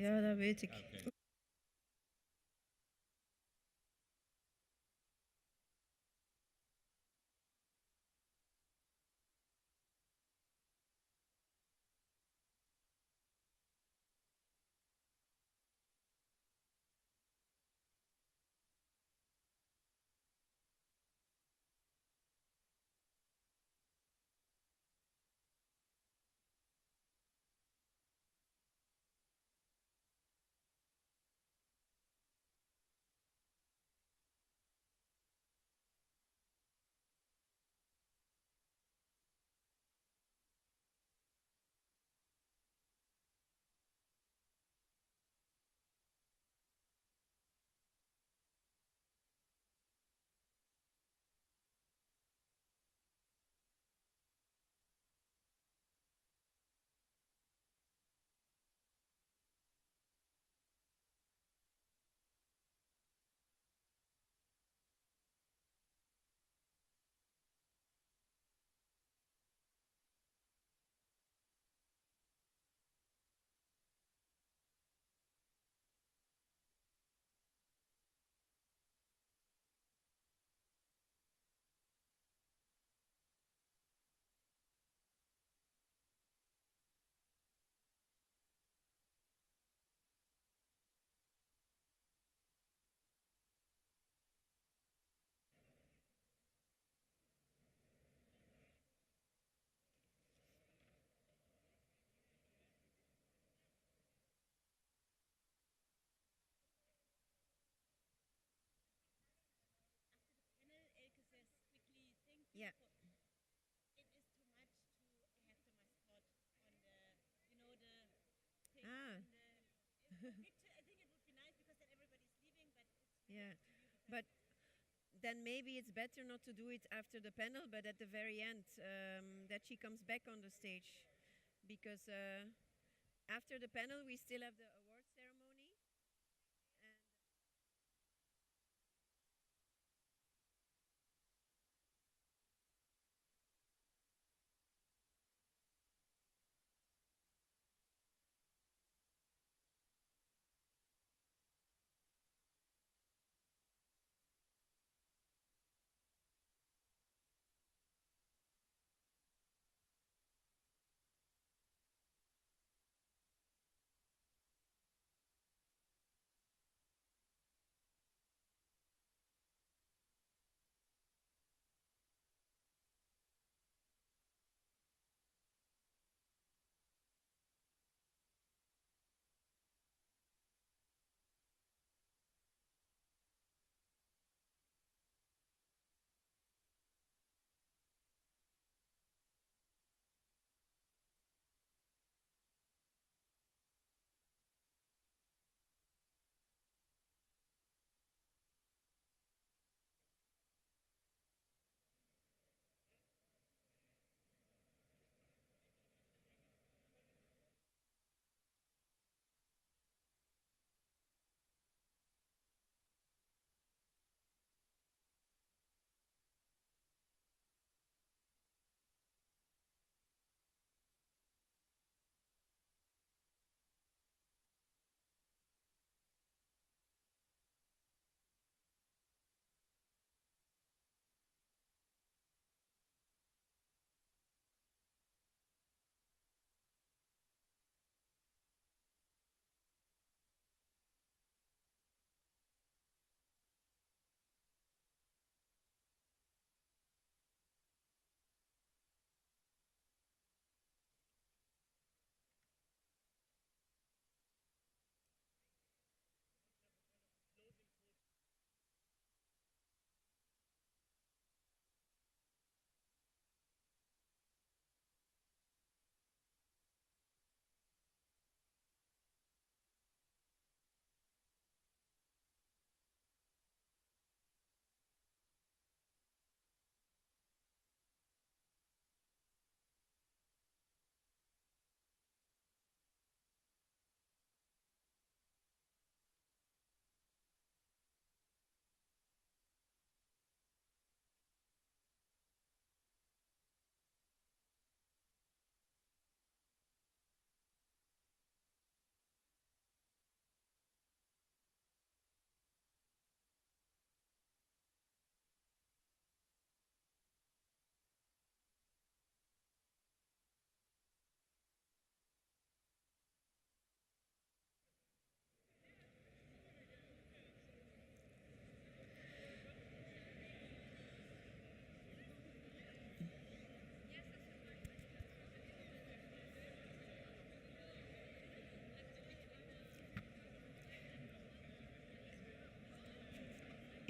Ja, dat weet ik. Okay. Ja. Ah. Yeah. But then maybe it's better not to do it after the panel, but at the very end, that she comes back on the stage. Because after the panel, we still have the award ceremony. And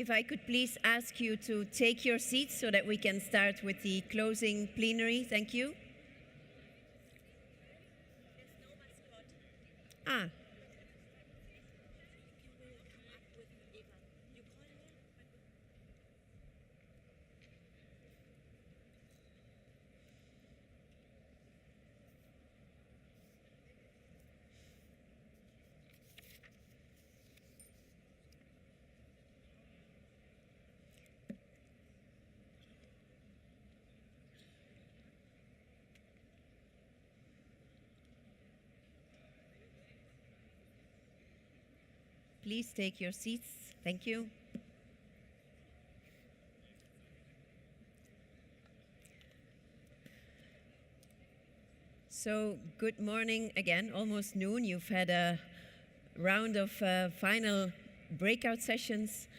if I could please ask you to take your seats so that we can start with the closing plenary. Thank you. Ah. Please take your seats. Thank you. So, good morning again, almost noon. You've had a round of final breakout sessions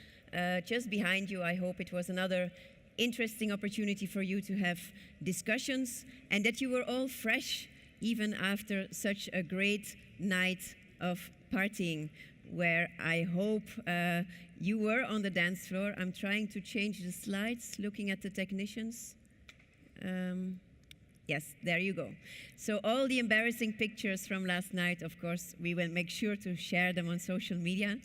just behind you. I hope it was another interesting opportunity for you to have discussions and that you were all fresh even after such a great night of partying, where I hope you were on the dance floor. I'm trying to change the slides, looking at the technicians. Yes, there you go. So all the embarrassing pictures from last night, of course, we will make sure to share them on social media.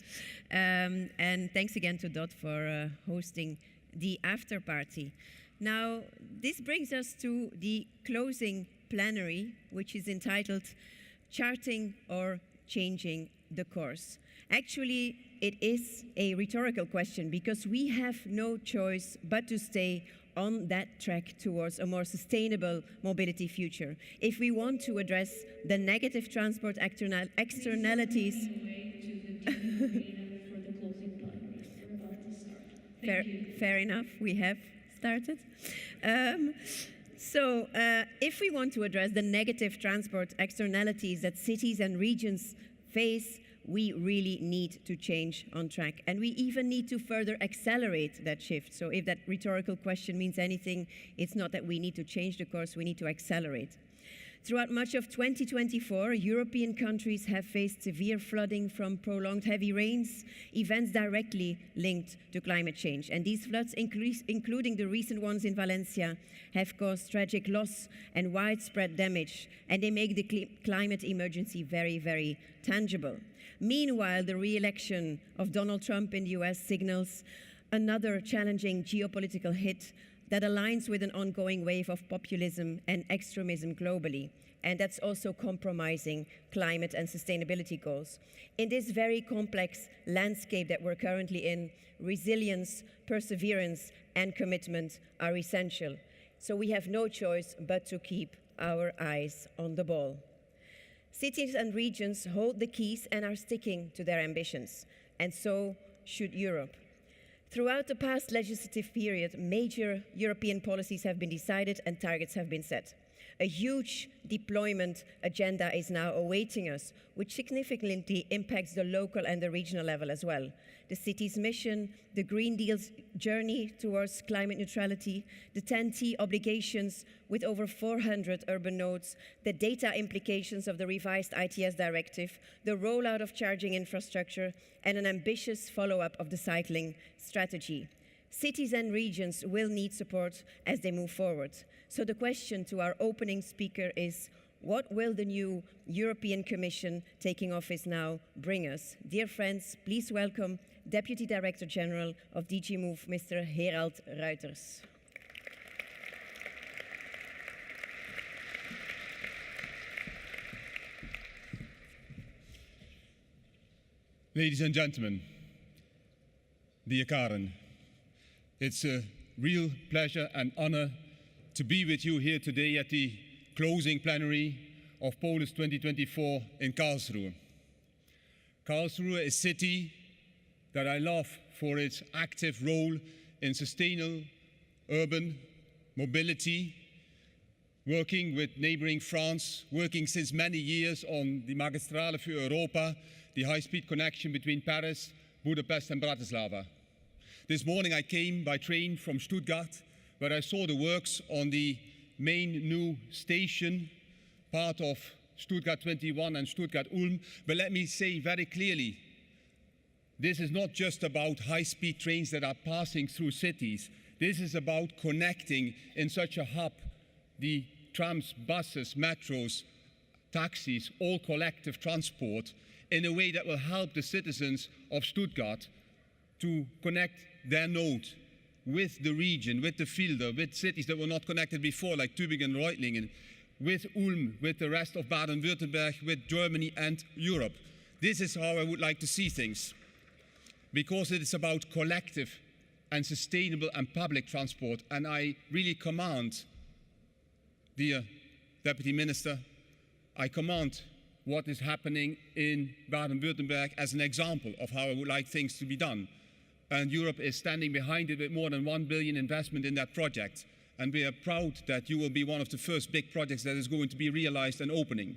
And thanks again to Dot for hosting the after party. Now, this brings us to the closing plenary, which is entitled Charting or Changing the Course. Actually, it is a rhetorical question because we have no choice but to stay on that track towards a more sustainable mobility future. If we want to address the negative transport externalities... Fair enough, we have started. If we want to address the negative transport externalities that cities and regions face, we really need to change on track. And we even need to further accelerate that shift. So if that rhetorical question means anything, it's not that we need to change the course, we need to accelerate. Throughout much of 2024, European countries have faced severe flooding from prolonged heavy rains, events directly linked to climate change. And these floods, including the recent ones in Valencia, have caused tragic loss and widespread damage, and they make the climate emergency very, very tangible. Meanwhile, the re-election of Donald Trump in the US signals another challenging geopolitical hit that aligns with an ongoing wave of populism and extremism globally. And that's also compromising climate and sustainability goals. In this very complex landscape that we're currently in, resilience, perseverance, and commitment are essential. So we have no choice but to keep our eyes on the ball. Cities and regions hold the keys and are sticking to their ambitions, and so should Europe. Throughout the past legislative period, major European policies have been decided and targets have been set. A huge deployment agenda is now awaiting us, which significantly impacts the local and the regional level as well. The city's mission, the Green Deal's journey towards climate neutrality, the 10T obligations with over 400 urban nodes, the data implications of the revised ITS directive, the rollout of charging infrastructure, and an ambitious follow-up of the cycling strategy. Cities and regions will need support as they move forward. So the question to our opening speaker is, what will the new European Commission taking office now bring us? Dear friends, please welcome Deputy Director General of DG Move, Mr. Herald Ruijters. Ladies and gentlemen, dear Karen, it's a real pleasure and honor to be with you here today at the closing plenary of POLIS 2024 in Karlsruhe. Karlsruhe is a city that I love for its active role in sustainable urban mobility, working with neighboring France, working since many years on the Magistrale für Europa, the high-speed connection between Paris, Budapest and Bratislava. This morning I came by train from Stuttgart, where I saw the works on the main new station, part of Stuttgart 21 and Stuttgart-Ulm. But let me say very clearly, This is not just about high-speed trains that are passing through cities. This is about connecting in such a hub the trams, buses, metros, taxis, all collective transport in a way that will help the citizens of Stuttgart to connect their node with the region, with the fielder, with cities that were not connected before, like Tübingen, Reutlingen, with Ulm, with the rest of Baden-Württemberg, with Germany and Europe. This is how I would like to see things, because it is about collective and sustainable and public transport. And I really command, dear Deputy Minister, I command what is happening in Baden-Württemberg as an example of how I would like things to be done. And Europe is standing behind it with more than 1 billion investment in that project. And we are proud that you will be one of the first big projects that is going to be realized and opening.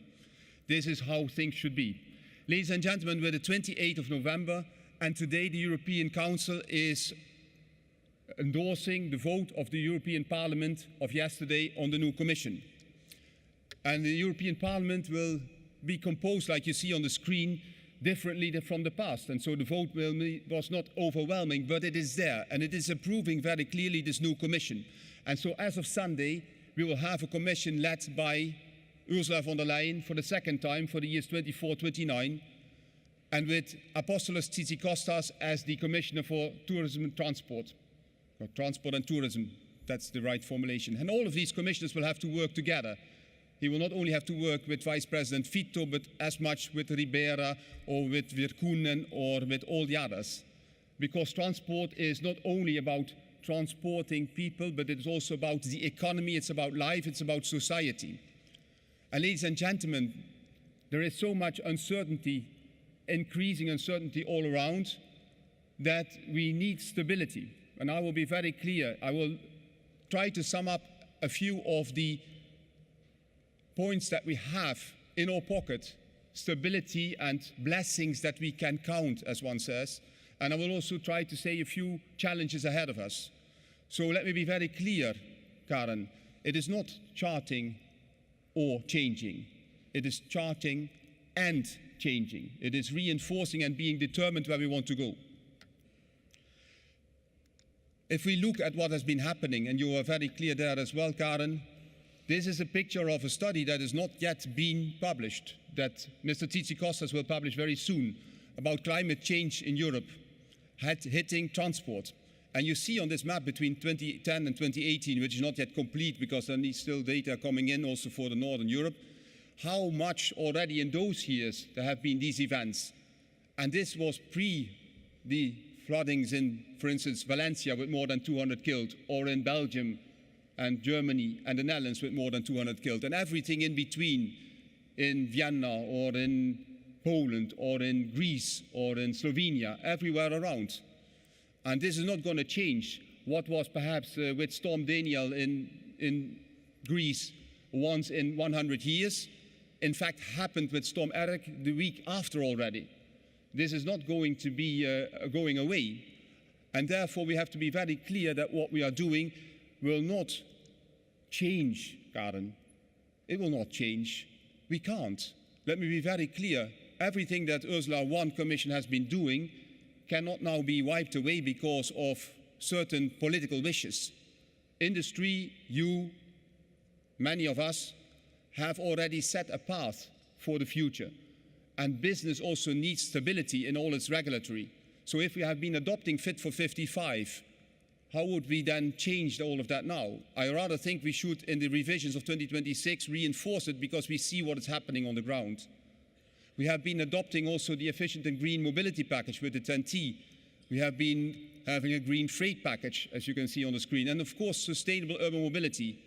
This is how things should be. Ladies and gentlemen, we're the 28th of November, and today the European Council is endorsing the vote of the European Parliament of yesterday on the new Commission. And the European Parliament will be composed, like you see on the screen, differently than from the past. And so the vote was not overwhelming, but it is there. And it is approving very clearly this new Commission. And so as of Sunday, we will have a Commission led by Ursula von der Leyen for the second time for the years 24-29, and with Apostolos Tzitzikostas as the Commissioner for Tourism and Transport. Or Transport and Tourism, that's the right formulation. And all of these commissioners will have to work together. He will not only have to work with Vice President Fito, but as much with Ribera or with Virkkunen or with all the others. Because transport is not only about transporting people, but it is also about the economy, it's about life, it's about society. And ladies and gentlemen, there is so much uncertainty, increasing uncertainty all around, that we need stability. And I will be very clear. I will try to sum up a few of the points that we have in our pocket, stability and blessings that we can count, as one says. And I will also try to say a few challenges ahead of us. So let me be very clear, Karen. It is not charting or changing. It is charting and changing. It is reinforcing and being determined where we want to go. If we look at what has been happening, and you are very clear there as well, Karen, this is a picture of a study that has not yet been published, that Mr. Tzitzikostas will publish very soon, about climate change in Europe hitting transport. And you see on this map between 2010 and 2018, which is not yet complete because there needs still data coming in also for the Northern Europe, how much already in those years there have been these events. And this was pre the floodings in, for instance, Valencia with more than 200 killed, or in Belgium and Germany and the Netherlands with more than 200 killed, and everything in between, in Vienna or in Poland or in Greece or in Slovenia, everywhere around. And this is not going to change. What was perhaps with Storm Daniel in Greece once in 100 years, in fact happened with Storm Eric the week after already. This is not going to be going away. And therefore we have to be very clear that what we are doing will not change, Karen. It will not change. We can't. Let me be very clear. Everything that Ursula I Commission has been doing cannot now be wiped away because of certain political wishes. Industry, you, many of us, have already set a path for the future. And business also needs stability in all its regulatory. So if we have been adopting Fit for 55, how would we then change all of that now? I rather think we should, in the revisions of 2026, reinforce it because we see what is happening on the ground. We have been adopting also the efficient and green mobility package with the 10T. We have been having a green freight package, as you can see on the screen. And of course, sustainable urban mobility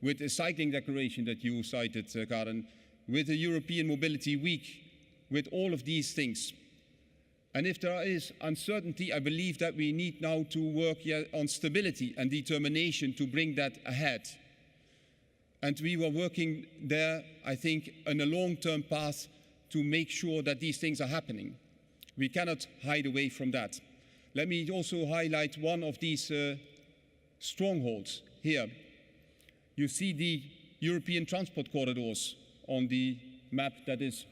with a cycling declaration that you cited, Karen, with a European Mobility Week, with all of these things. And if there is uncertainty, I believe that we need now to work on stability and determination to bring that ahead. And we were working there, I think, on a long-term path to make sure that these things are happening. We cannot hide away from that. Let me also highlight one of these strongholds here. You see the European transport corridors on the map that is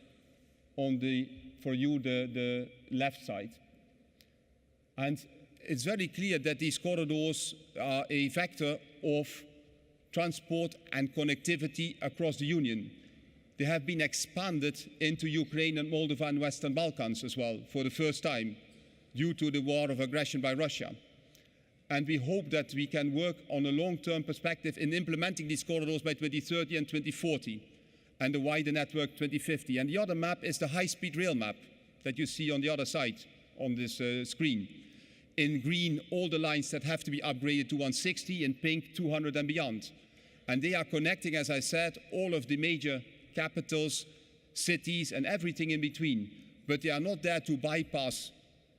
on the, for you, the left side. And it's very clear that these corridors are a vector of transport and connectivity across the Union. They have been expanded into Ukraine and Moldova and Western Balkans as well for the first time due to the war of aggression by Russia. And we hope that we can work on a long-term perspective in implementing these corridors by 2030 and 2040, and the wider network 2050. And the other map is the high-speed rail map that you see on the other side on this screen. In green, all the lines that have to be upgraded to 160, in pink, 200 and beyond. And they are connecting, as I said, all of the major capitals, cities, and everything in between. But they are not there to bypass.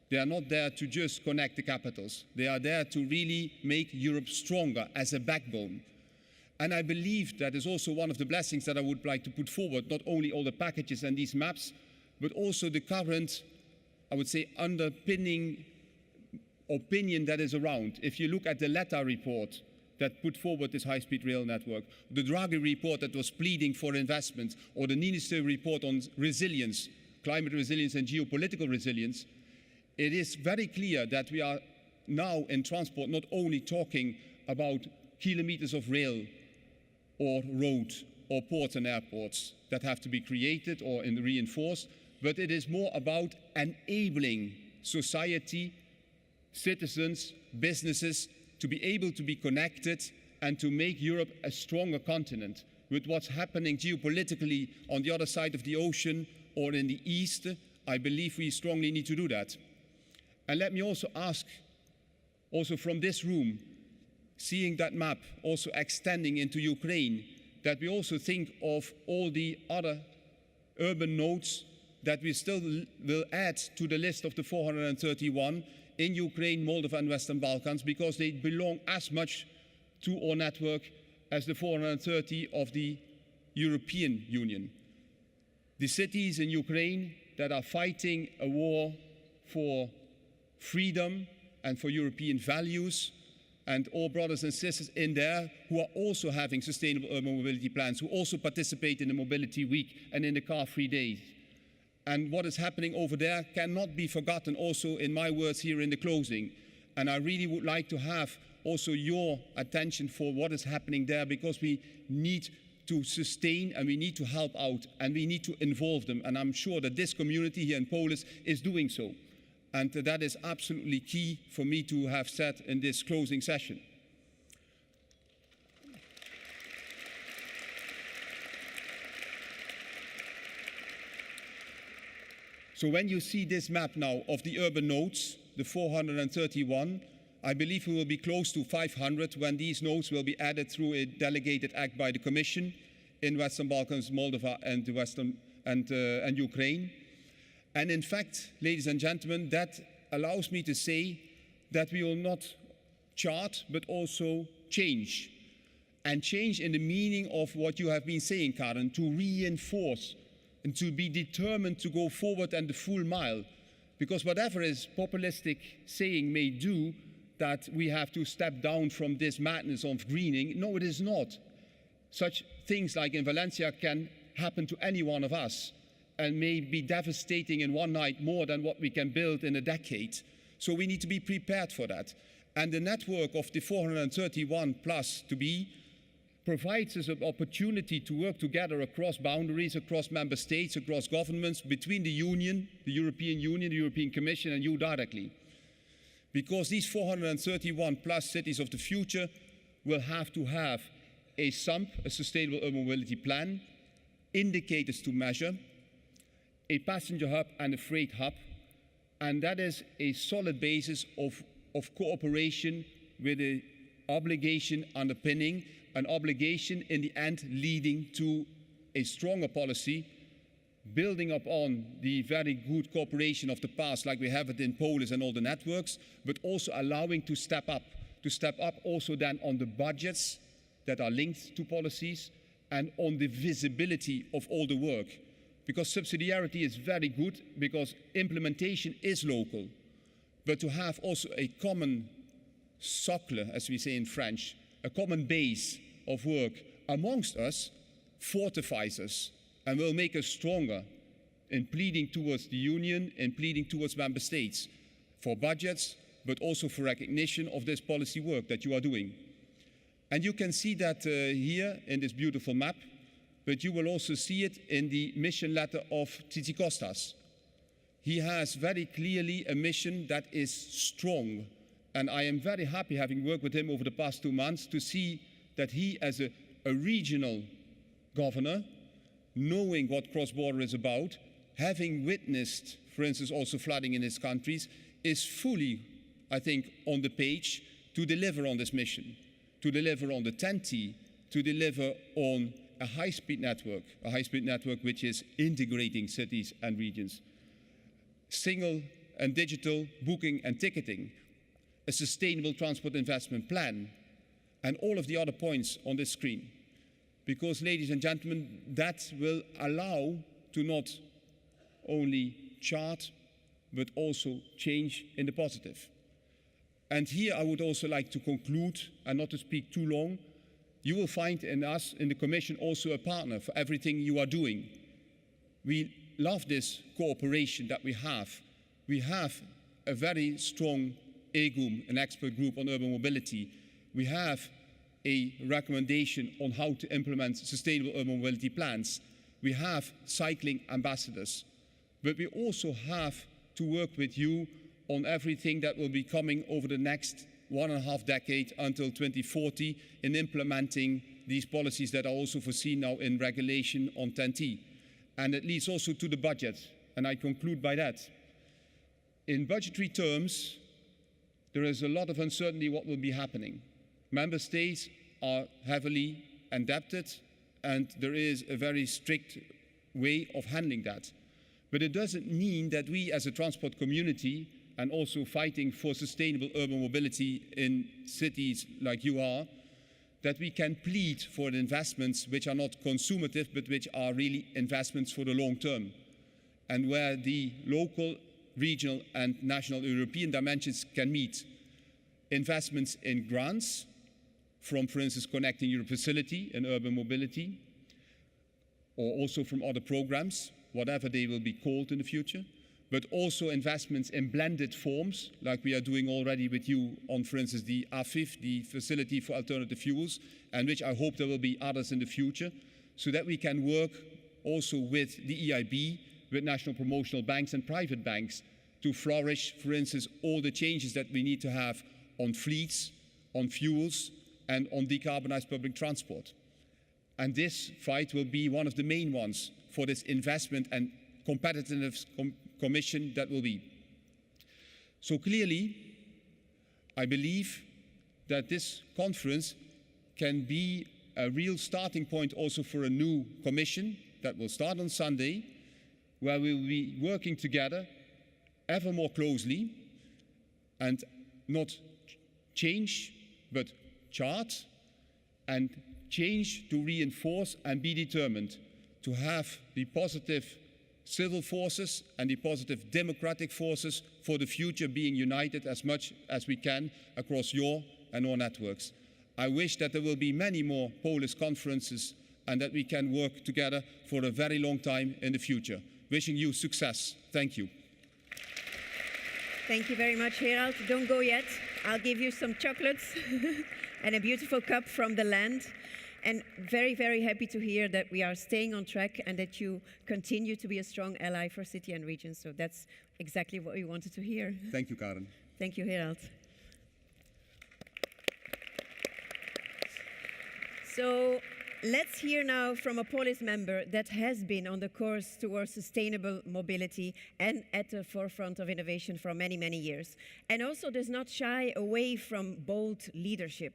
They are not there to just connect the capitals. They are there to really make Europe stronger as a backbone. And I believe that is also one of the blessings that I would like to put forward, not only all the packages and these maps, but also the current, I would say, underpinning opinion that is around. If you look at the Letta report that put forward this high-speed rail network, the Draghi report that was pleading for investment, or the Niinistö report on resilience, climate resilience and geopolitical resilience, it is very clear that we are now in transport not only talking about kilometers of rail or road or ports and airports that have to be created or reinforced, but it is more about enabling society, citizens, businesses to be able to be connected and to make Europe a stronger continent. With what's happening geopolitically on the other side of the ocean or in the east, I believe we strongly need to do that. And let me also ask, also from this room, seeing that map also extending into Ukraine, that we also think of all the other urban nodes that we still will add to the list of the 431 in Ukraine, Moldova and Western Balkans, because they belong as much to our network as the 430 of the European Union. The cities in Ukraine that are fighting a war for freedom and for European values, and all brothers and sisters in there who are also having sustainable urban mobility plans, who also participate in the Mobility Week and in the car-free days. And what is happening over there cannot be forgotten also in my words here in the closing. And I really would like to have also your attention for what is happening there, because we need to sustain and we need to help out and we need to involve them. And I'm sure that this community here in POLIS is doing so. And that is absolutely key for me to have said in this closing session. So when you see this map now of the urban nodes, the 431, I believe we will be close to 500 when these nodes will be added through a delegated act by the Commission in Western Balkans, Moldova, and Ukraine. And in fact, ladies and gentlemen, that allows me to say that we will not chart, but also change. And change in the meaning of what you have been saying, Karen, to reinforce and to be determined to go forward and the full mile. Because whatever is populistic saying may do, that we have to step down from this madness of greening. No, it is not. Such things like in Valencia can happen to any one of us and may be devastating in one night more than what we can build in a decade. So we need to be prepared for that. And the network of the 431 plus to be provides us an opportunity to work together across boundaries, across member states, across governments, between the Union, the European Commission, and you directly. Because these 431 plus cities of the future will have to have a SUMP, a Sustainable Urban Mobility Plan, indicators to measure, a passenger hub and a freight hub, and that is a solid basis of cooperation with an obligation underpinning, an obligation in the end leading to a stronger policy, building upon the very good cooperation of the past like we have it in POLIS and all the networks, but also allowing to step up also then on the budgets that are linked to policies and on the visibility of all the work. Because subsidiarity is very good, because implementation is local. But to have also a common socle, as we say in French, a common base of work amongst us fortifies us and will make us stronger in pleading towards the Union and pleading towards member states for budgets, but also for recognition of this policy work that you are doing. And you can see that here in this beautiful map, but you will also see it in the mission letter of Tzitzikostas. He has very clearly a mission that is strong. And I am very happy, having worked with him over the past 2 months, to see that he, as a regional governor, knowing what cross-border is about, having witnessed, for instance, also flooding in his countries, is fully, I think, on the page to deliver on this mission, to deliver on the TEN-T, to deliver on a high-speed network which is integrating cities and regions, single and digital booking and ticketing, a sustainable transport investment plan, and all of the other points on this screen. Because, ladies and gentlemen, that will allow to not only chart, but also change in the positive. And here I would also like to conclude, and not to speak too long. You will find in us, in the Commission, also a partner for everything you are doing. We love this cooperation that we have. We have a very strong EGUM, an expert group on urban mobility. We have a recommendation on how to implement sustainable urban mobility plans. We have cycling ambassadors. But we also have to work with you on everything that will be coming over the next 1.5 decades until 2040 in implementing these policies that are also foreseen now in regulation on TEN-T. And it leads also to the budget, and I conclude by that. In budgetary terms, there is a lot of uncertainty what will be happening. Member states are heavily indebted, and there is a very strict way of handling that. But it doesn't mean that we as a transport community, and also fighting for sustainable urban mobility in cities like you are, that we can plead for investments which are not consumative, but which are really investments for the long term, and where the local, regional, and national European dimensions can meet. Investments in grants from, for instance, Connecting Europe facility in urban mobility, or also from other programs, whatever they will be called in the future, but also investments in blended forms, like we are doing already with you on, for instance, the AFIF, the Facility for Alternative Fuels, and which I hope there will be others in the future, so that we can work also with the EIB, with national promotional banks and private banks, to flourish, for instance, all the changes that we need to have on fleets, on fuels, and on decarbonized public transport. And this fight will be one of the main ones for this investment and competitiveness commission that will be. So clearly, I believe that this conference can be a real starting point also for a new commission that will start on Sunday, where we will be working together ever more closely and not change, but chart, and change to reinforce and be determined to have the positive civil forces and the positive democratic forces for the future being united as much as we can across your and our networks. I wish that there will be many more POLIS conferences and that we can work together for a very long time in the future. Wishing you success. Thank you. Thank you very much, Herald. Don't go yet. I'll give you some chocolates and a beautiful cup from the land. And very, very happy to hear that we are staying on track and that you continue to be a strong ally for city and region. So that's exactly what we wanted to hear. Thank you, Karen. Thank you, Herald. So let's hear now from a POLIS member that has been on the course towards sustainable mobility and at the forefront of innovation for many, many years. And also does not shy away from bold leadership.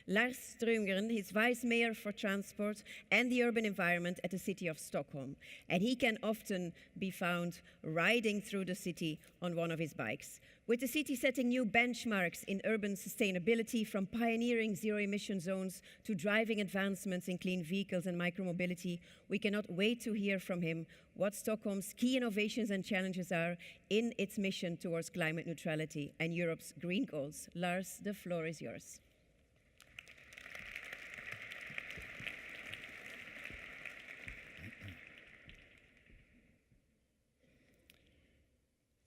Lars Strömgren is Vice Mayor for Transport and the Urban Environment at the city of Stockholm. And he can often be found riding through the city on one of his bikes. With the city setting new benchmarks in urban sustainability, from pioneering zero-emission zones to driving advancements in clean vehicles and micromobility, we cannot wait to hear from him what Stockholm's key innovations and challenges are in its mission towards climate neutrality and Europe's green goals. Lars, the floor is yours.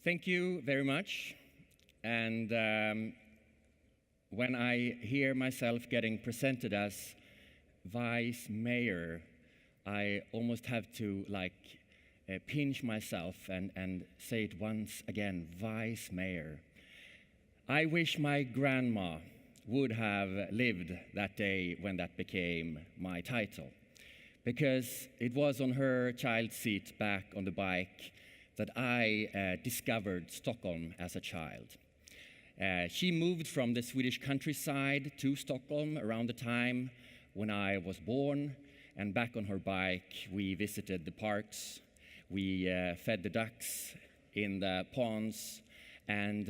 Thank you very much. and when I hear myself getting presented as vice mayor, I almost have to pinch myself and say it once again, vice mayor. I wish my grandma would have lived that day when that became my title, because it was on her child seat back on the bike that I discovered Stockholm as a child. She moved from the Swedish countryside to Stockholm around the time when I was born, and back on her bike we visited the parks, we fed the ducks in the ponds, and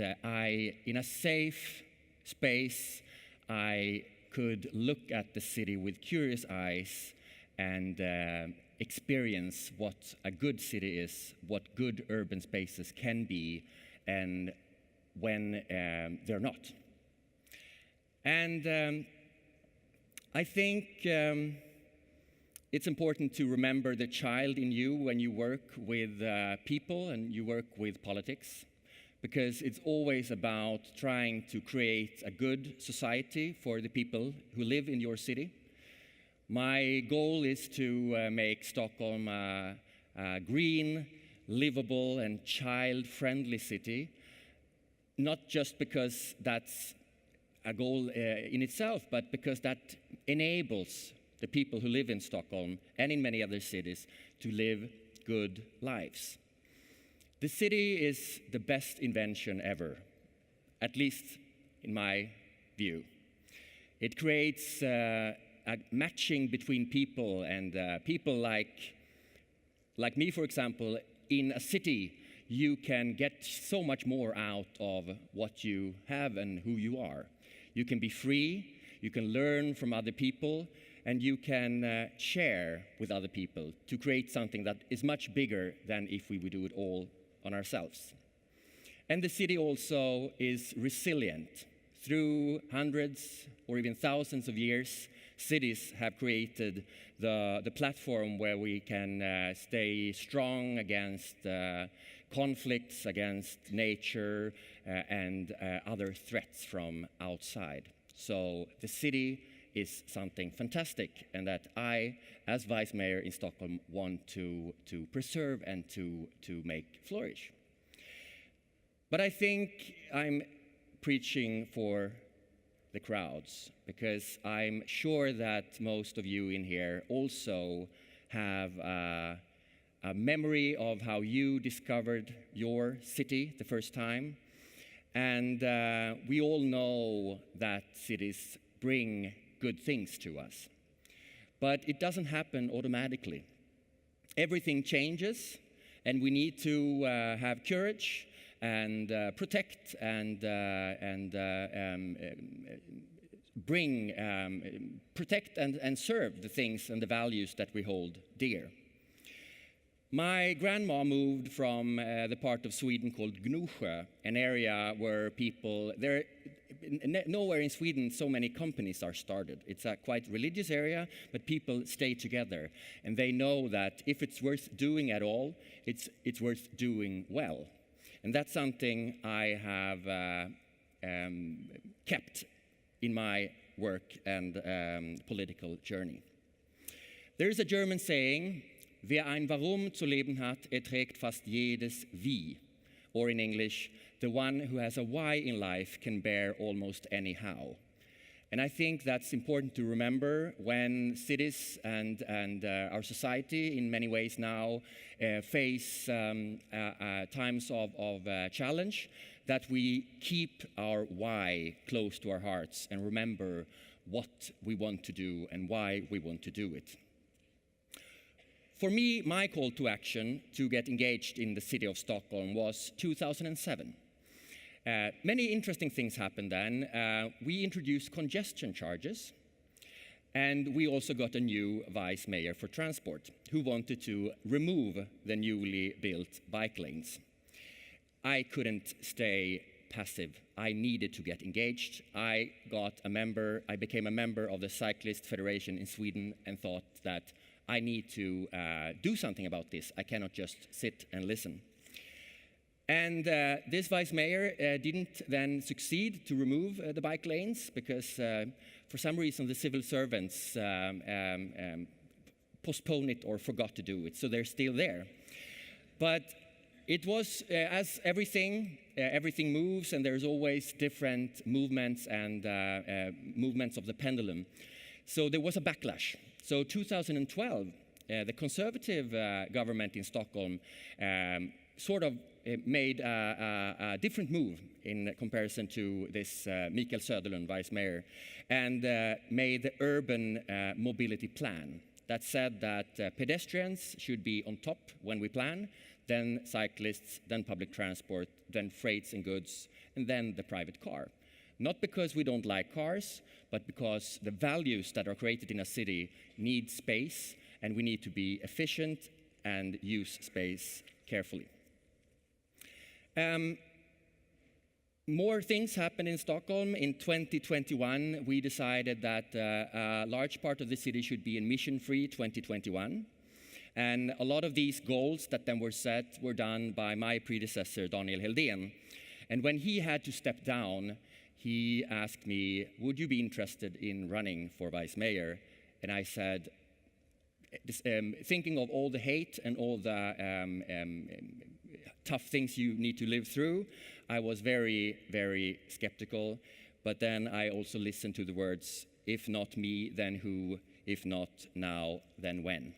in a safe space, I could look at the city with curious eyes and experience what a good city is, what good urban spaces can be, and when they're not. And I think it's important to remember the child in you when you work with people and you work with politics, because it's always about trying to create a good society for the people who live in your city. My goal is to make Stockholm a green, livable, and child-friendly city, not just because that's a goal in itself, but because that enables the people who live in Stockholm and in many other cities to live good lives. The city is the best invention ever, at least in my view. It creates a matching between people, and people like me, for example. In a city, you can get so much more out of what you have and who you are. You can be free, you can learn from other people, and you can share with other people to create something that is much bigger than if we would do it all on ourselves. And the city also is resilient. Through hundreds or even thousands of years, cities have created the platform where we can stay strong against conflicts, against nature, and other threats from outside. So the city is something fantastic, and that I, as vice mayor in Stockholm, want to preserve and to make flourish. But I think I'm preaching for the crowds, because I'm sure that most of you in here also have a memory of how you discovered your city the first time. And we all know that cities bring good things to us. But it doesn't happen automatically. Everything changes, and we need to have courage and protect and protect and serve the things and the values that we hold dear. My grandma moved from the part of Sweden called Gnosjö, an area where nowhere in Sweden so many companies are started. It's a quite religious area, but people stay together. And they know that if it's worth doing at all, it's worth doing well. And that's something I have kept in my work and political journey. There is a German saying, wer ein Warum zu leben hat, trägt fast jedes Wie. Or in English, the one who has a why in life can bear almost any how. And I think that's important to remember when cities and our society in many ways now face times of challenge, that we keep our why close to our hearts and remember what we want to do and why we want to do it. For me, my call to action to get engaged in the city of Stockholm was 2007. Many interesting things happened then. We introduced congestion charges, and we also got a new vice mayor for transport who wanted to remove the newly built bike lanes. I couldn't stay passive. I needed to get engaged. I became a member of the Cyclist Federation in Sweden and thought that I need to do something about this. I cannot just sit and listen. And this vice mayor didn't then succeed to remove the bike lanes because for some reason the civil servants postponed it or forgot to do it, so they're still there. But it was, as everything moves, and there's always different movements and movements of the pendulum. So there was a backlash. So 2012, the conservative government in Stockholm sort of made a different move in comparison to this Mikael Söderlund, vice mayor, and made the urban mobility plan that said that pedestrians should be on top when we plan, then cyclists, then public transport, then freights and goods, and then the private car. Not because we don't like cars, but because the values that are created in a city need space, and we need to be efficient and use space carefully. More things happened in Stockholm. In 2021, we decided that a large part of the city should be emission-free 2021. And a lot of these goals that then were set were done by my predecessor, Daniel Heldén. And when he had to step down, he asked me, would you be interested in running for vice mayor? And I said, thinking of all the hate and all the tough things you need to live through, I was very, very skeptical. But then I also listened to the words, if not me, then who? If not now, then when?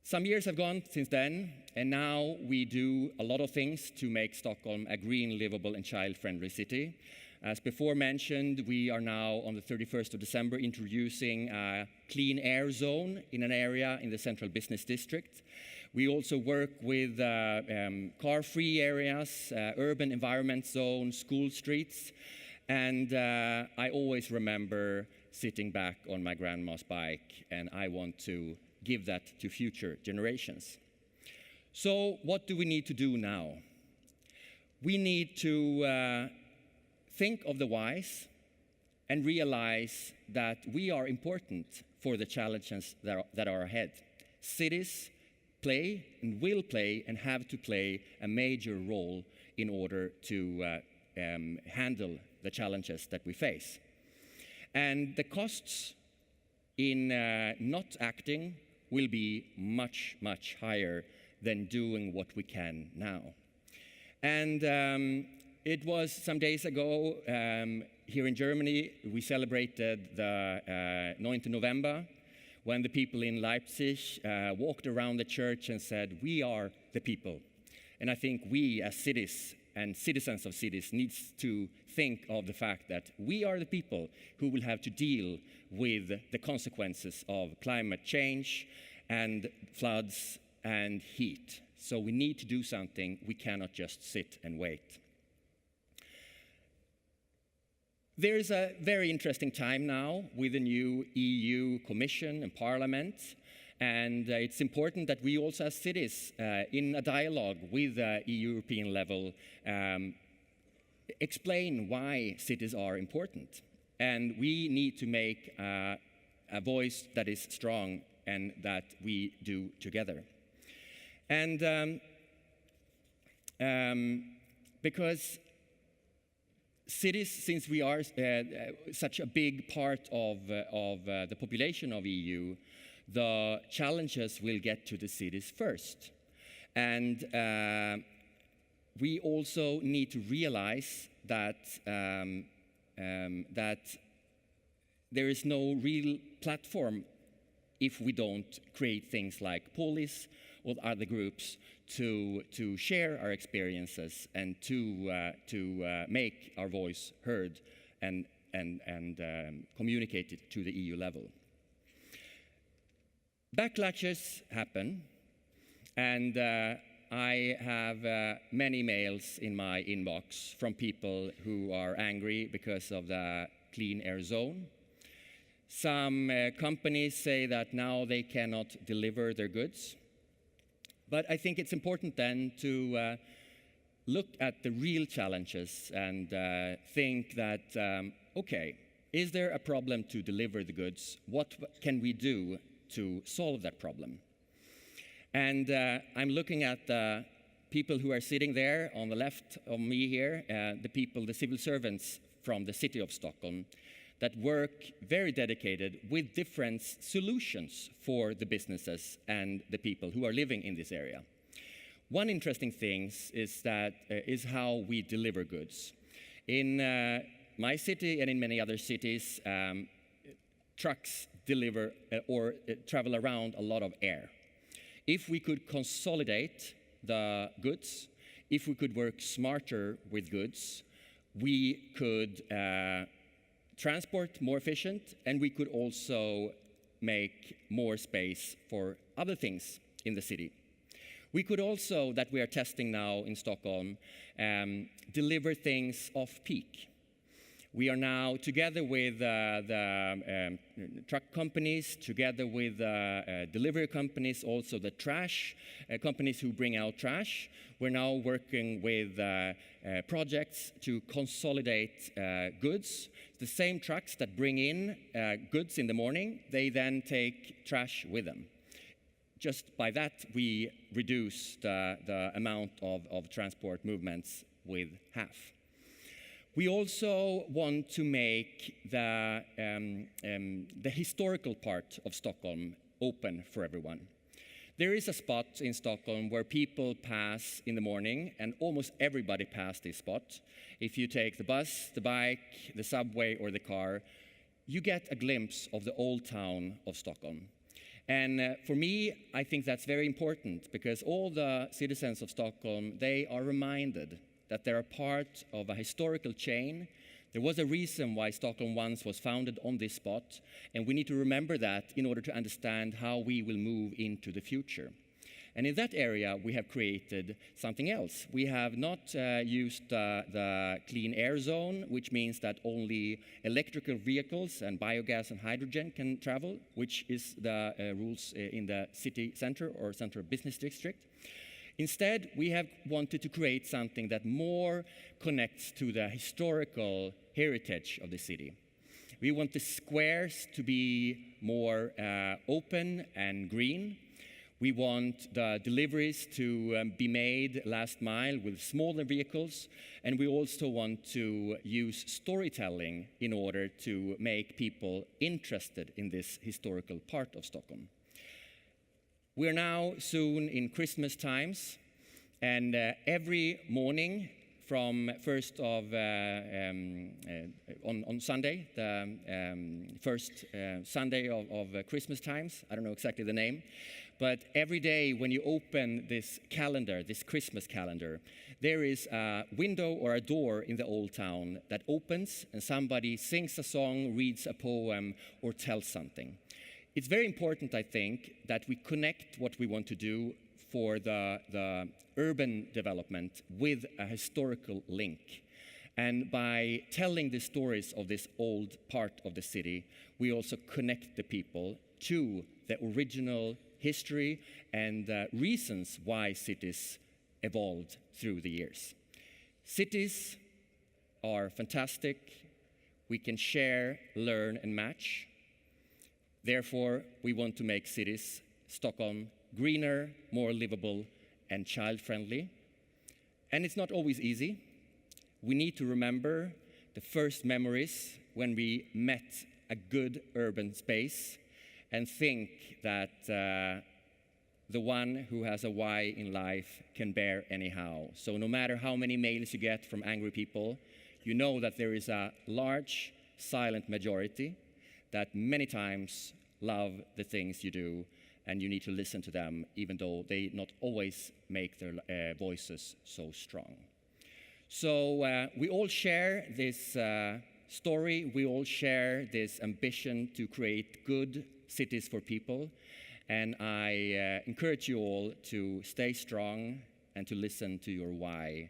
Some years have gone since then, and now we do a lot of things to make Stockholm a green, livable, and child-friendly city. As before mentioned, we are now on the 31st of December introducing a clean air zone in an area in the central business district. We also work with car-free areas, urban environment zones, school streets, and I always remember sitting back on my grandma's bike, and I want to give that to future generations. So what do we need to do now? We need to think of the whys and realize that we are important for the challenges that are ahead. Cities play and will play and have to play a major role in order to handle the challenges that we face. And the costs in not acting will be much, much higher than doing what we can now. And it was some days ago here in Germany, we celebrated the 9th of November when the people in Leipzig walked around the church and said, we are the people. And I think we as cities and citizens of cities needs to think of the fact that we are the people who will have to deal with the consequences of climate change and floods and heat. So we need to do something. We cannot just sit and wait. There is a very interesting time now with the new EU Commission and Parliament. And it's important that we also as cities, in a dialogue with the European level, explain why cities are important. And we need to make a voice that is strong and that we do together. And because cities, since we are such a big part of the population of EU, the challenges will get to the cities first. And we also need to realize that, that there is no real platform if we don't create things like POLIS or other groups to share our experiences and to make our voice heard and communicate it to the EU level. Backlashes happen, and I have many mails in my inbox from people who are angry because of the clean air zone. Some companies say that now they cannot deliver their goods. But I think it's important then to look at the real challenges and think that, okay, is there a problem to deliver the goods? What can we do to solve that problem? And I'm looking at the people who are sitting there on the left of me here, the civil servants from the city of Stockholm that work very dedicated with different solutions for the businesses and the people who are living in this area. One interesting thing is how we deliver goods. In my city and in many other cities, trucks deliver or travel around a lot of air. If we could consolidate the goods, if we could work smarter with goods, we could transport more efficient, and we could also make more space for other things in the city. We could also, that we are testing now in Stockholm, deliver things off-peak. We are now, together with the truck companies, together with delivery companies, also the trash companies who bring out trash, we're now working with projects to consolidate goods. The same trucks that bring in goods in the morning, they then take trash with them. Just by that, we reduce the amount of transport movements with half. We also want to make the historical part of Stockholm open for everyone. There is a spot in Stockholm where people pass in the morning, and almost everybody passes this spot. If you take the bus, the bike, the subway, or the car, you get a glimpse of the old town of Stockholm. And for me, I think that's very important, because all the citizens of Stockholm, they are reminded that they're a part of a historical chain. There was a reason why Stockholm once was founded on this spot, and we need to remember that in order to understand how we will move into the future. And in that area, we have created something else. We have not used the clean air zone, which means that only electrical vehicles and biogas and hydrogen can travel, which is the rules in the city center or central business district. Instead, we have wanted to create something that more connects to the historical heritage of the city. We want the squares to be more open and green. We want the deliveries to be made last mile with smaller vehicles, and we also want to use storytelling in order to make people interested in this historical part of Stockholm. We're now soon in Christmas times, and every morning from on Sunday, the first Sunday of Christmas times, I don't know exactly the name, but every day when you open this calendar, this Christmas calendar, there is a window or a door in the old town that opens, and somebody sings a song, reads a poem, or tells something. It's very important, I think, that we connect what we want to do for the urban development with a historical link. And by telling the stories of this old part of the city, we also connect the people to the original history and the reasons why cities evolved through the years. Cities are fantastic. We can share, learn, and match. Therefore, we want to make cities, Stockholm, greener, more livable, and child-friendly. And it's not always easy. We need to remember the first memories when we met a good urban space and think that the one who has a why in life can bear anyhow. So no matter how many mails you get from angry people, you know that there is a large, silent majority that many times love the things you do, and you need to listen to them, even though they not always make their voices so strong. So we all share this story, we all share this ambition to create good cities for people, and I encourage you all to stay strong and to listen to your why,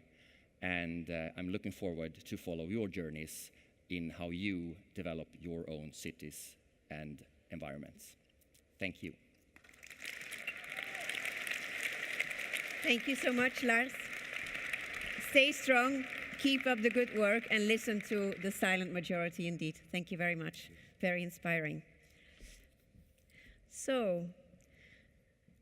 and I'm looking forward to follow your journeys in how you develop your own cities and environments. Thank you. Thank you so much, Lars. Stay strong, keep up the good work, and listen to the silent majority indeed. Thank you very much. Very inspiring. So,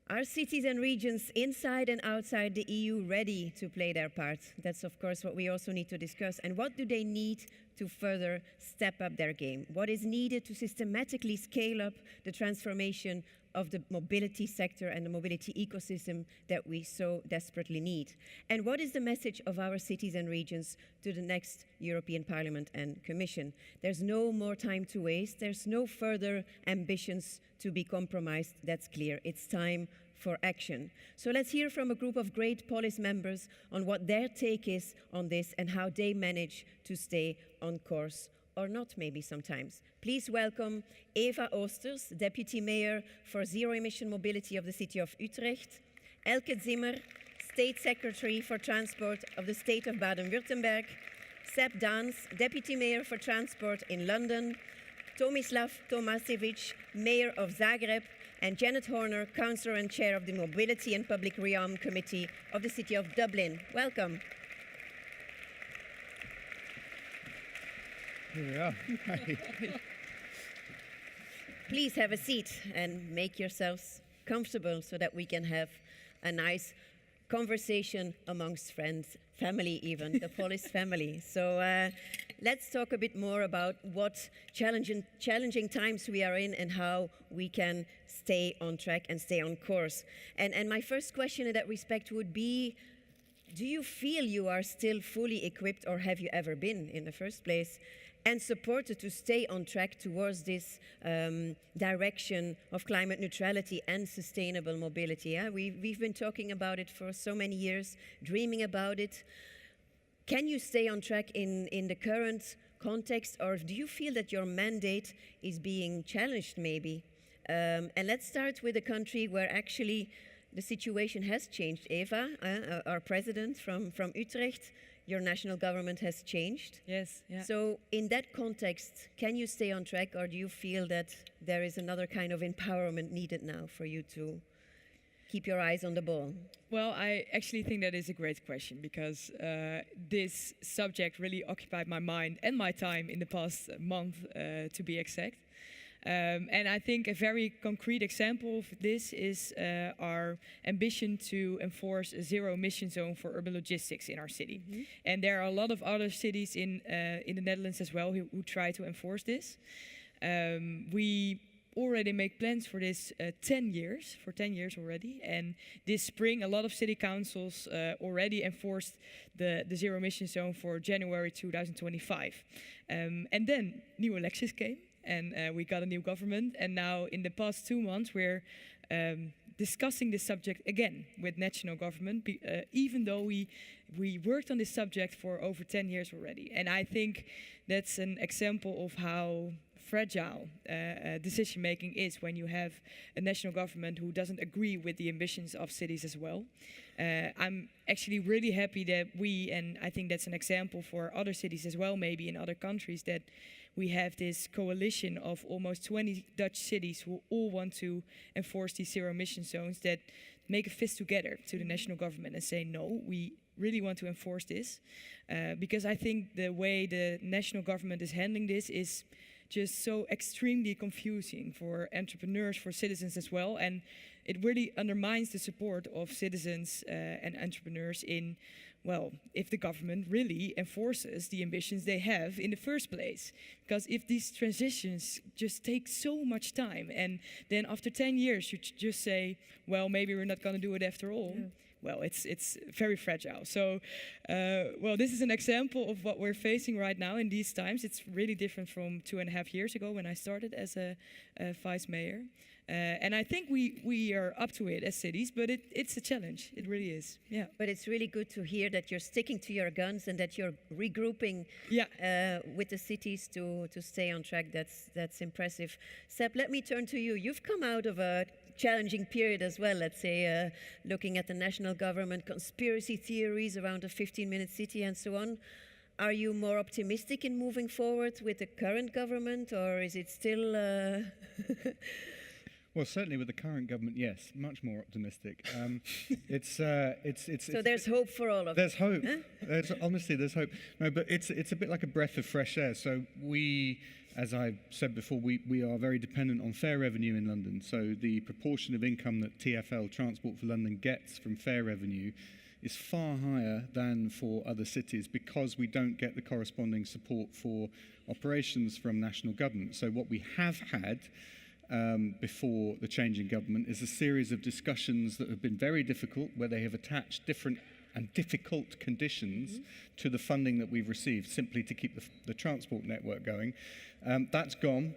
Are cities and regions inside and outside the EU ready to play their part? That's of course what we also need to discuss. And what do they need to further step up their game? What is needed to systematically scale up the transformation of the mobility sector and the mobility ecosystem that we so desperately need? And what is the message of our cities and regions to the next European Parliament and Commission? There's no more time to waste. There's no further ambitions to be compromised. That's clear. It's time for action. So let's hear from a group of great POLIS members on what their take is on this and how they manage to stay on course, or not maybe sometimes. Please welcome Eva Oosters, Deputy Mayor for Zero-Emission Mobility of the City of Utrecht, Elke Zimmer, State Secretary for Transport of the State of Baden-Württemberg, Sepp Dans, Deputy Mayor for Transport in London, Tomislav Tomasevic, Mayor of Zagreb, and Janet Horner, Councillor and Chair of the Mobility and Public Realm Committee of the City of Dublin. Welcome. Here we are. Please have a seat and make yourselves comfortable so that we can have a nice conversation amongst friends, family even, the POLIS family. So let's talk a bit more about what challenging times we are in and how we can stay on track and stay on course. And my first question in that respect would be, do you feel you are still fully equipped, or have you ever been in the first place, and supported to stay on track towards this direction of climate neutrality and sustainable mobility? Yeah? We've been talking about it for so many years, dreaming about it. Can you stay on track in the current context, or do you feel that your mandate is being challenged maybe? And let's start with a country where actually the situation has changed. Eva, our president from Utrecht, your national government has changed. Yes, yeah. So in that context, can you stay on track, or do you feel that there is another kind of empowerment needed now for you to keep your eyes on the ball? Well, I actually think that is a great question, because this subject really occupied my mind and my time in the past month, to be exact. And I think a very concrete example of this is our ambition to enforce a zero-emission zone for urban logistics in our city. Mm-hmm. And there are a lot of other cities in the Netherlands as well who try to enforce this. We already make plans for this 10 years already. And this spring, a lot of city councils already enforced the zero-emission zone for January 2025. And then new elections came. And we got a new government, and now in the past 2 months we're discussing this subject again with national government, even though we worked on this subject for over 10 years already. And I think that's an example of how fragile decision making is when you have a national government who doesn't agree with the ambitions of cities as well. I'm actually really happy that we, and I think that's an example for other cities as well, maybe in other countries, that we have this coalition of almost 20 Dutch cities who all want to enforce these zero-emission zones, that make a fist together to the national government and say, no, we really want to enforce this. Because I think the way the national government is handling this is just so extremely confusing for entrepreneurs, for citizens as well. And it really undermines the support of citizens and entrepreneurs in, well, if the government really enforces the ambitions they have in the first place. Because if these transitions just take so much time, and then after 10 years you just say, well, maybe we're not going to do it after all. Yeah. Well, it's very fragile. So, well, this is an example of what we're facing right now in these times. It's really different from 2.5 years ago when I started as a vice mayor. And I think we are up to it as cities, but it's a challenge. It really is. Yeah. But it's really good to hear that you're sticking to your guns and that you're regrouping with the cities to stay on track. That's impressive. Sepp, let me turn to you. You've come out of a challenging period as well, let's say, looking at the national government, conspiracy theories around a 15-minute city and so on. Are you more optimistic in moving forward with the current government, or is it still... Well, certainly with the current government, yes, much more optimistic. So there's hope for all of us. There's hope. Honestly, there's hope. No, but it's a bit like a breath of fresh air. So we as I've said before, we are very dependent on fare revenue in London. So the proportion of income that TfL, Transport for London, gets from fare revenue is far higher than for other cities because we don't get the corresponding support for operations from national government. So what we have had before the change in government is a series of discussions that have been very difficult, where they have attached different and difficult conditions to the funding that we've received simply to keep the transport network going. That's gone.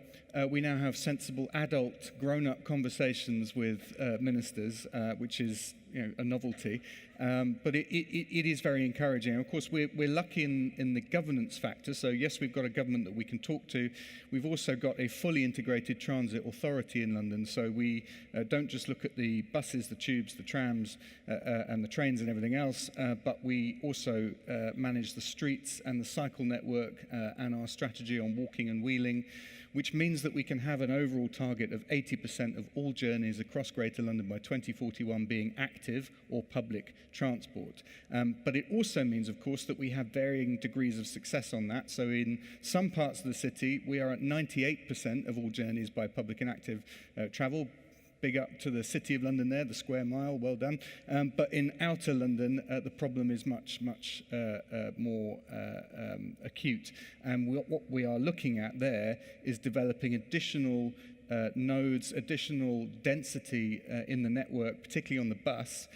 We now have sensible, adult, grown-up conversations with ministers, which is a novelty. But it is very encouraging. And of course, we're lucky in the governance factor. So yes, we've got a government that we can talk to. We've also got a fully integrated transit authority in London. So we don't just look at the buses, the tubes, the trams, and the trains and everything else, but we also manage the streets and the cycle network and our strategy on walking and wheeling, which means that we can have an overall target of 80% of all journeys across Greater London by 2041 being active or public transport. But it also means, of course, that we have varying degrees of success on that. So in some parts of the city, we are at 98% of all journeys by public and active travel. Big up to the City of London there, the square mile, well done. But in outer London, the problem is much more acute. And what we are looking at there is developing additional nodes, additional density in the network, particularly on the bus,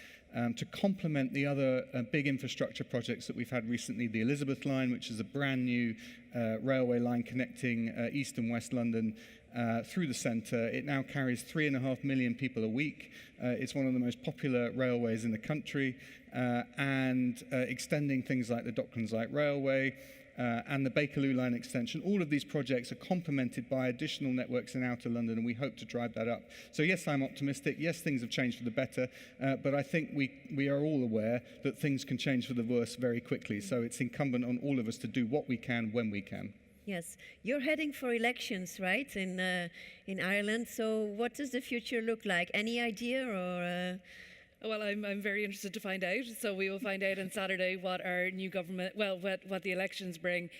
to complement the other big infrastructure projects that we've had recently. The Elizabeth line, which is a brand new railway line connecting East and West London through the centre. It now carries 3.5 million people a week. It's one of the most popular railways in the country, and extending things like the Docklands Light Railway and the Bakerloo line extension. All of these projects are complemented by additional networks in outer London, and we hope to drive that up. So yes, I'm optimistic. Yes, things have changed for the better, but I think we are all aware that things can change for the worse very quickly. So it's incumbent on all of us to do what we can when we can. Yes, you're heading for elections, right, in Ireland. So what does the future look like? Any idea, or? Well, I'm very interested to find out. So we will find out on Saturday what our new government, what the elections bring.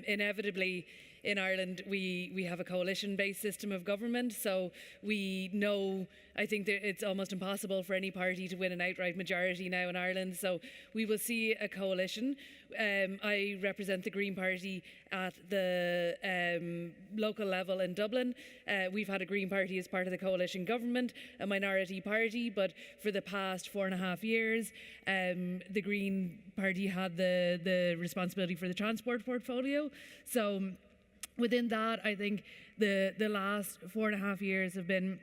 Inevitably, in Ireland, we have a coalition-based system of government. So we know, I think that it's almost impossible for any party to win an outright majority now in Ireland. So we will see a coalition. I represent the Green Party at the local level in Dublin. We've had a Green Party as part of the coalition government, a minority party, but for the past 4.5 years, the Green Party had the responsibility for the transport portfolio. So within that, I think the last 4.5 years have been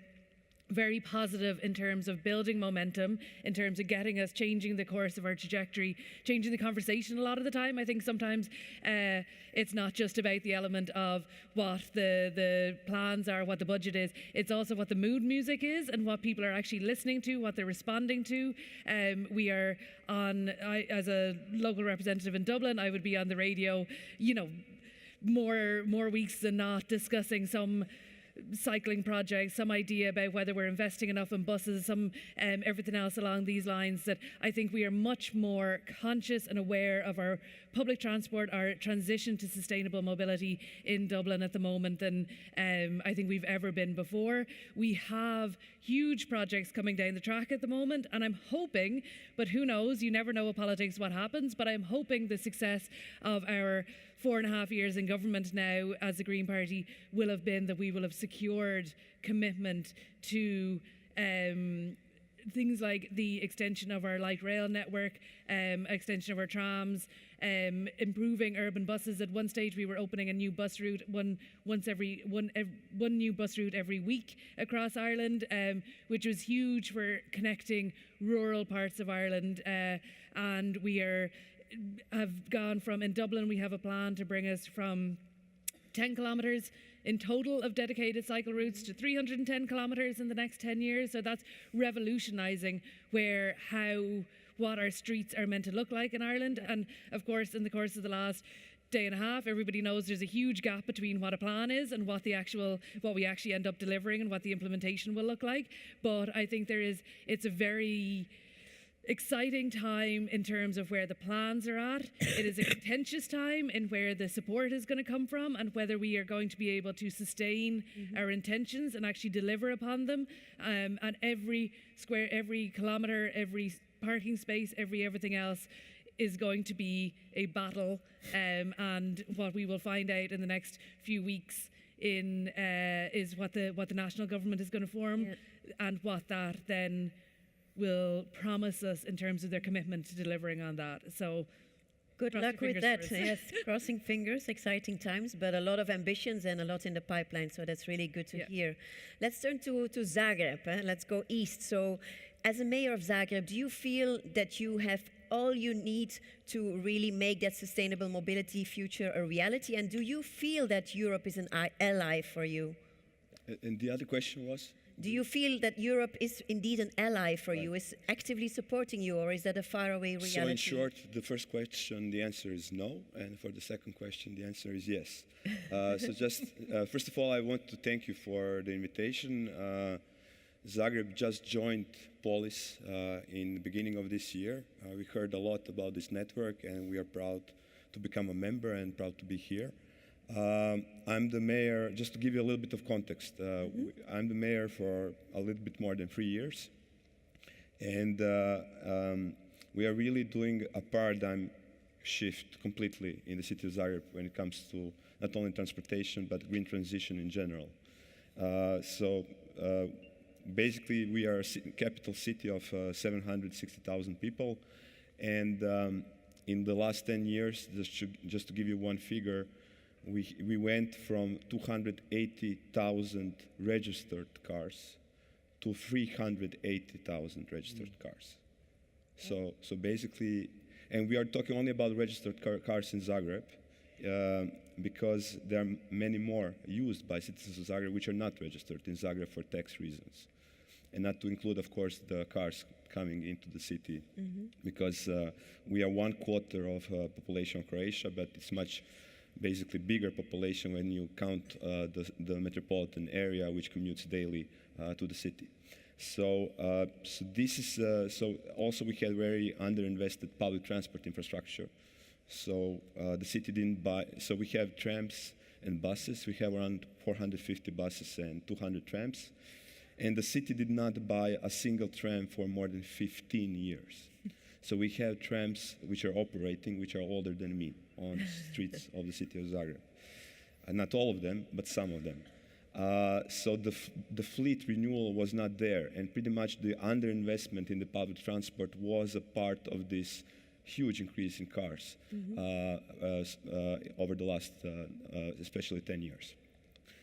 very positive in terms of building momentum, in terms of getting us changing the course of our trajectory, changing the conversation a lot of the time. I think sometimes it's not just about the element of what the plans are, what the budget is. It's also what the mood music is and what people are actually listening to, what they're responding to. We are as a local representative in Dublin, I would be on the radio, more weeks than not, discussing some cycling project, some idea about whether we're investing enough in buses, everything else along these lines, that I think we are much more conscious and aware of our public transport, our transition to sustainable mobility in Dublin at the moment than I think we've ever been before. We have huge projects coming down the track at the moment, and I'm hoping, but who knows, you never know with politics what happens, but I'm hoping the success of our 4.5 years in government now as the Green Party will have been that we will have secured commitment to things like the extension of our light rail network, extension of our trams, improving urban buses. At one stage we were opening a new bus route, one new bus route every week across Ireland, which was huge for connecting rural parts of Ireland, and we have gone from, in Dublin we have a plan to bring us from 10 kilometres in total of dedicated cycle routes to 310 kilometres in the next 10 years. So that's revolutionising what our streets are meant to look like in Ireland. And of course, in the course of the last day and a half, everybody knows there's a huge gap between what a plan is and what we actually end up delivering and what the implementation will look like. But I think it's a very exciting time in terms of where the plans are at. It is a contentious time in where the support is going to come from and whether we are going to be able to sustain our intentions and actually deliver upon them. And every square, every kilometre, every parking space, everything else is going to be a battle. And what we will find out in the next few weeks is what the national government is going to form and what that then will promise us in terms of their commitment to delivering on that. So good luck with that. Yes, crossing fingers, exciting times, but a lot of ambitions and a lot in the pipeline, so that's really good to hear. Let's turn to Zagreb. Let's go east. So as a mayor of Zagreb, do you feel that you have all you need to really make that sustainable mobility future a reality? And do you feel that Europe is an ally for you? And the other question was? Do you feel that Europe is indeed an ally for you, is actively supporting you, or is that a faraway reality? So in short, the first question, the answer is no. And for the second question, the answer is yes. So just, first of all, I want to thank you for the invitation. Zagreb just joined POLIS in the beginning of this year. We heard a lot about this network, and we are proud to become a member and proud to be here. I'm the mayor, just to give you a little bit of context, I'm the mayor for a little bit more than 3 years. And we are really doing a paradigm shift completely in the city of Zagreb when it comes to not only transportation, but green transition in general. Basically, we are a capital city of 760,000 people. And in the last 10 years, just to give you one figure, we went from 280,000 registered cars to 380,000 registered cars. So basically, and we are talking only about registered cars in Zagreb, because there are many more used by citizens of Zagreb which are not registered in Zagreb for tax reasons. And not to include, of course, the cars coming into the city, because we are 1/4 of population of Croatia, but it's much basically bigger population when you count the metropolitan area which commutes daily to the city. So this is so also we had very underinvested public transport infrastructure. So the city didn't buy. So we have trams and buses. We have around 450 buses and 200 trams, and the city did not buy a single tram for more than 15 years. So we have trams which are operating, which are older than me, on streets of the city of Zagreb. Not all of them, but some of them. So the fleet renewal was not there, and pretty much the underinvestment in the public transport was a part of this huge increase in cars over the last, especially 10 years.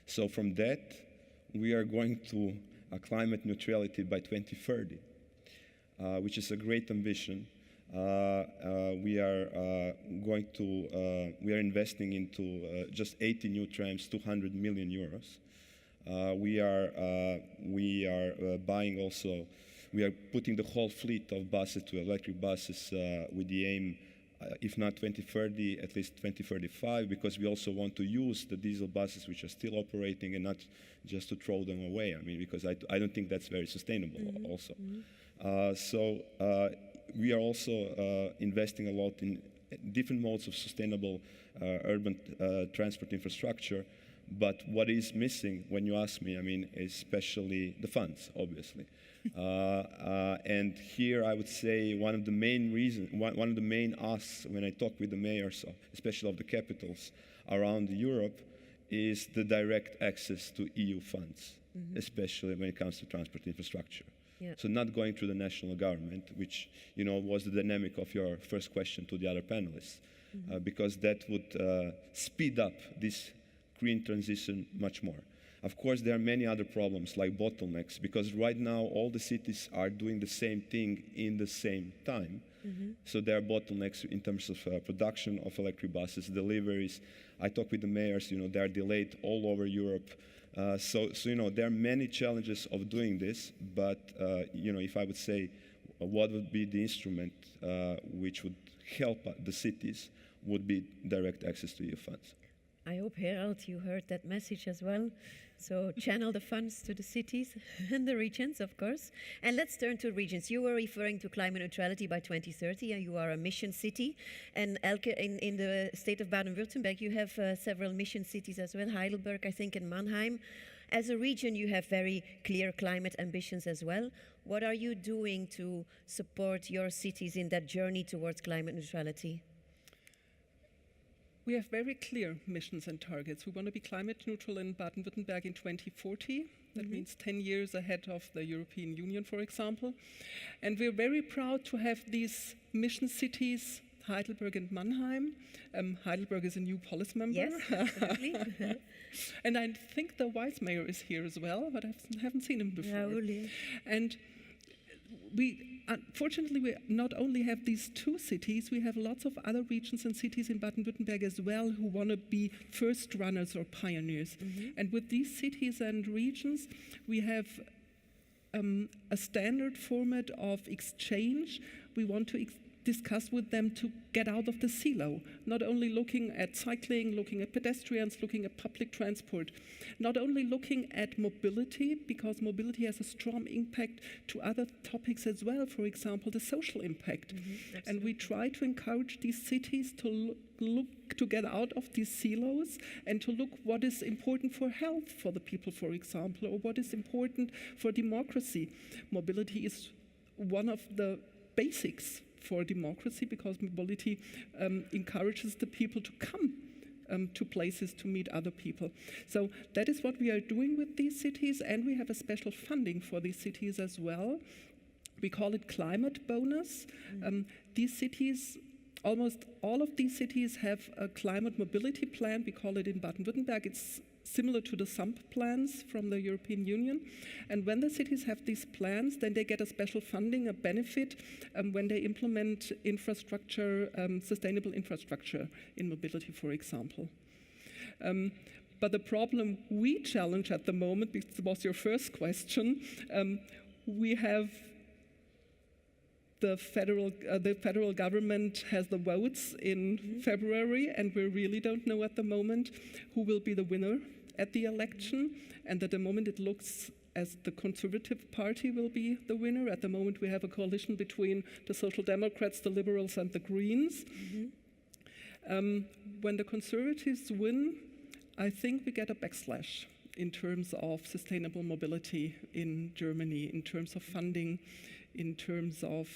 So from that, we are going to a climate neutrality by 2030. Which is a great ambition. We are investing into just 80 new trams, 200 million euros. We are buying also. We are putting the whole fleet of buses to electric buses with the aim, if not 2030, at least 2035, because we also want to use the diesel buses which are still operating and not just to throw them away. I mean, because I don't think that's very sustainable also. So we are also investing a lot in different modes of sustainable urban transport infrastructure. But what is missing, when you ask me, I mean, especially the funds, obviously. And here I would say one of the main asks when I talk with the mayors, especially of the capitals around Europe, is the direct access to EU funds, especially when it comes to transport infrastructure. Yeah. So not going through the national government, which was the dynamic of your first question to the other panelists, because that would speed up this green transition much more. Of course, there are many other problems like bottlenecks, because right now all the cities are doing the same thing in the same time. So there are bottlenecks in terms of production of electric buses, deliveries. I talk with the mayors, they are delayed all over Europe. So there are many challenges of doing this, but if I would say what would be the instrument which would help the cities would be direct access to EU funds. I hope, Herald, you heard that message as well. So channel the funds to the cities and the regions, of course. And let's turn to regions. You were referring to climate neutrality by 2030, and you are a mission city. And Elke, in the state of Baden-Württemberg, you have several mission cities as well, Heidelberg, I think, and Mannheim. As a region, you have very clear climate ambitions as well. What are you doing to support your cities in that journey towards climate neutrality? We have very clear missions and targets. We want to be climate neutral in Baden-Württemberg in 2040. That means 10 years ahead of the European Union, for example. And we're very proud to have these mission cities, Heidelberg and Mannheim. Heidelberg is a new POLIS member. Yes, absolutely. And I think the vice mayor is here as well, but I haven't seen him before. Raoul. And unfortunately, we not only have these two cities, we have lots of other regions and cities in Baden-Württemberg as well who want to be first runners or pioneers. And with these cities and regions, we have a standard format of exchange. We want to discuss with them to get out of the silo, not only looking at cycling, looking at pedestrians, looking at public transport, not only looking at mobility, because mobility has a strong impact to other topics as well, for example, the social impact. And we try to encourage these cities to look to get out of these silos and to look what is important for health for the people, for example, or what is important for democracy. Mobility is one of the basics for democracy, because mobility encourages the people to come to places to meet other people. So that is what we are doing with these cities, and we have a special funding for these cities as well. We call it climate bonus. These cities, almost all of these cities have a climate mobility plan. We call it in Baden-Württemberg. It's similar to the SUMP plans from the European Union. And when the cities have these plans, then they get a special funding, a benefit, when they implement infrastructure, sustainable infrastructure in mobility, for example. But the problem we challenge at the moment, because it was your first question, we have the federal government has the votes in February, and we really don't know at the moment who will be the winner at the election. And at the moment it looks as the Conservative Party will be the winner. At the moment we have a coalition between the Social Democrats, the Liberals, and the Greens. When the Conservatives win, I think we get a backslash in terms of sustainable mobility in Germany, in terms of funding, in terms of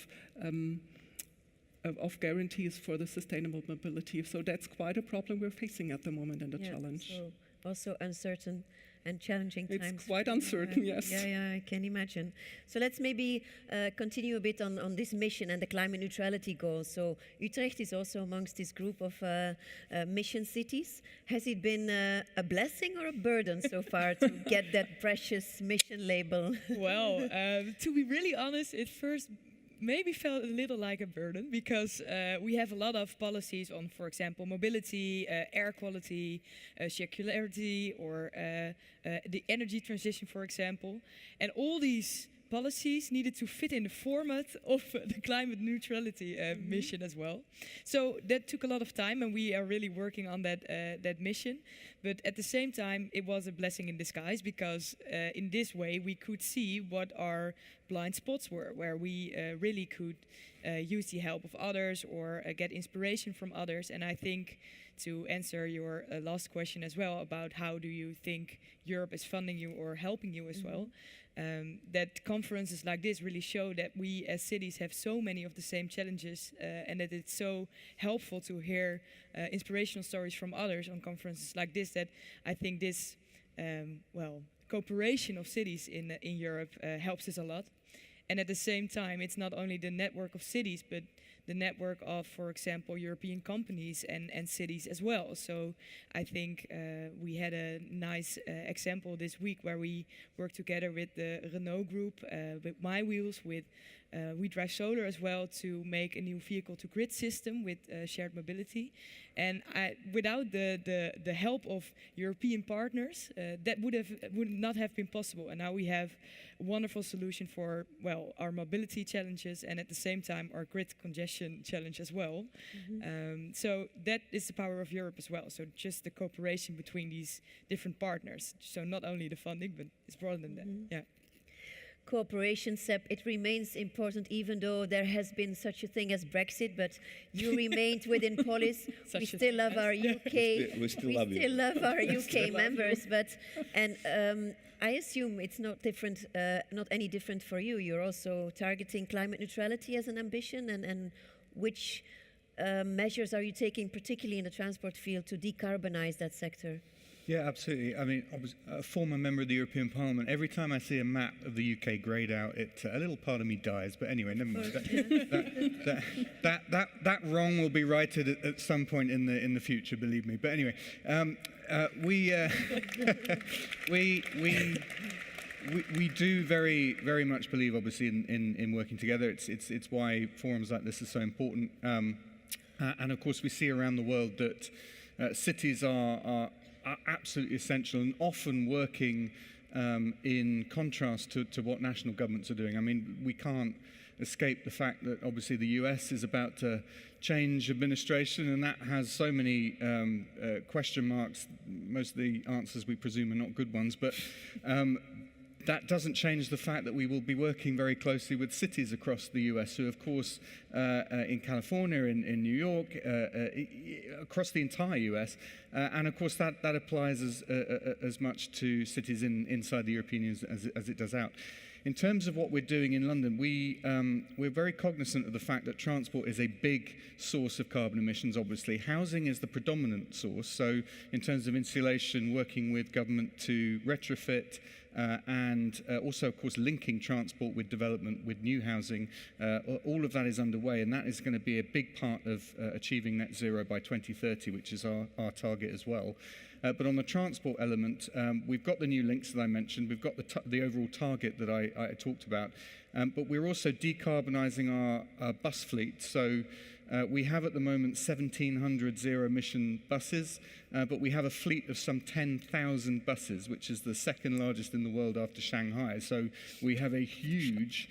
guarantees for the sustainable mobility. So that's quite a problem we're facing at the moment, and a challenge. So also uncertain and challenging times. It's quite uncertain, yes. Yeah, I can imagine. So let's maybe continue a bit on this mission and the climate neutrality goals. So Utrecht is also amongst this group of mission cities. Has it been a blessing or a burden so far to get that precious mission label? Well, to be really honest, it first maybe felt a little like a burden, because we have a lot of policies on, for example, mobility, air quality, circularity, or the energy transition, for example. And all these policies needed to fit in the format of the climate neutrality mission as well. So that took a lot of time, and we are really working on that mission. But at the same time, it was a blessing in disguise, because in this way we could see what our blind spots were, where we really could use the help of others or get inspiration from others. And I think, to answer your last question as well about how do you think Europe is funding you or helping you as well, that conferences like this really show that we as cities have so many of the same challenges, and that it's so helpful to hear inspirational stories from others on conferences like this, that I think this cooperation of cities in Europe helps us a lot. And at the same time, it's not only the network of cities, but the network of, for example, European companies and cities as well. So I think we had a nice example this week where we worked together with the Renault Group, with My Wheels, with We Drive Solar as well, to make a new vehicle-to-grid system with shared mobility. And without the help of European partners, that would not have been possible. And now we have wonderful solution for, well, our mobility challenges and at the same time our grid congestion challenge as well. So that is the power of Europe as well. So just the cooperation between these different partners. So not only the funding, but it's broader than that. Yeah. Cooperation, Seb, it remains important even though there has been such a thing as Brexit, but you remained within POLIS. We still love our UK. We still love you. love our UK members, but I assume it's not different, not any different for you. You're also targeting climate neutrality as an ambition, and which measures are you taking, particularly in the transport field, to decarbonize that sector? Yeah, absolutely. I mean, I was a former member of the European Parliament. Every time I see a map of the UK greyed out, a little part of me dies. But anyway, never mind. That wrong will be righted at some point in the future, believe me. But anyway, we do very much believe, obviously, in working together. It's why forums like this are so important. And of course, we see around the world that cities are absolutely essential and often working in contrast to what national governments are doing. I mean, we can't escape the fact that obviously the US is about to change administration, and that has so many question marks. Most of the answers, we presume, are not good ones, but that doesn't change the fact that we will be working very closely with cities across the US, who, of course, in California, in New York, across the entire US, and of course that applies as much to cities inside the European Union as it does out. In terms of what we're doing in London, we're very cognizant of the fact that transport is a big source of carbon emissions, obviously. Housing is the predominant source, so in terms of insulation, working with government to retrofit, and also, of course, linking transport with development, with new housing. All of that is underway, and that is going to be a big part of achieving net zero by 2030, which is our target as well. But on the transport element, we've got the new links that I mentioned. We've got the overall target that I talked about. But we're also decarbonising our bus fleet. So we have at the moment 1,700 zero-emission buses, but we have a fleet of some 10,000 buses, which is the second largest in the world after Shanghai. So we have a huge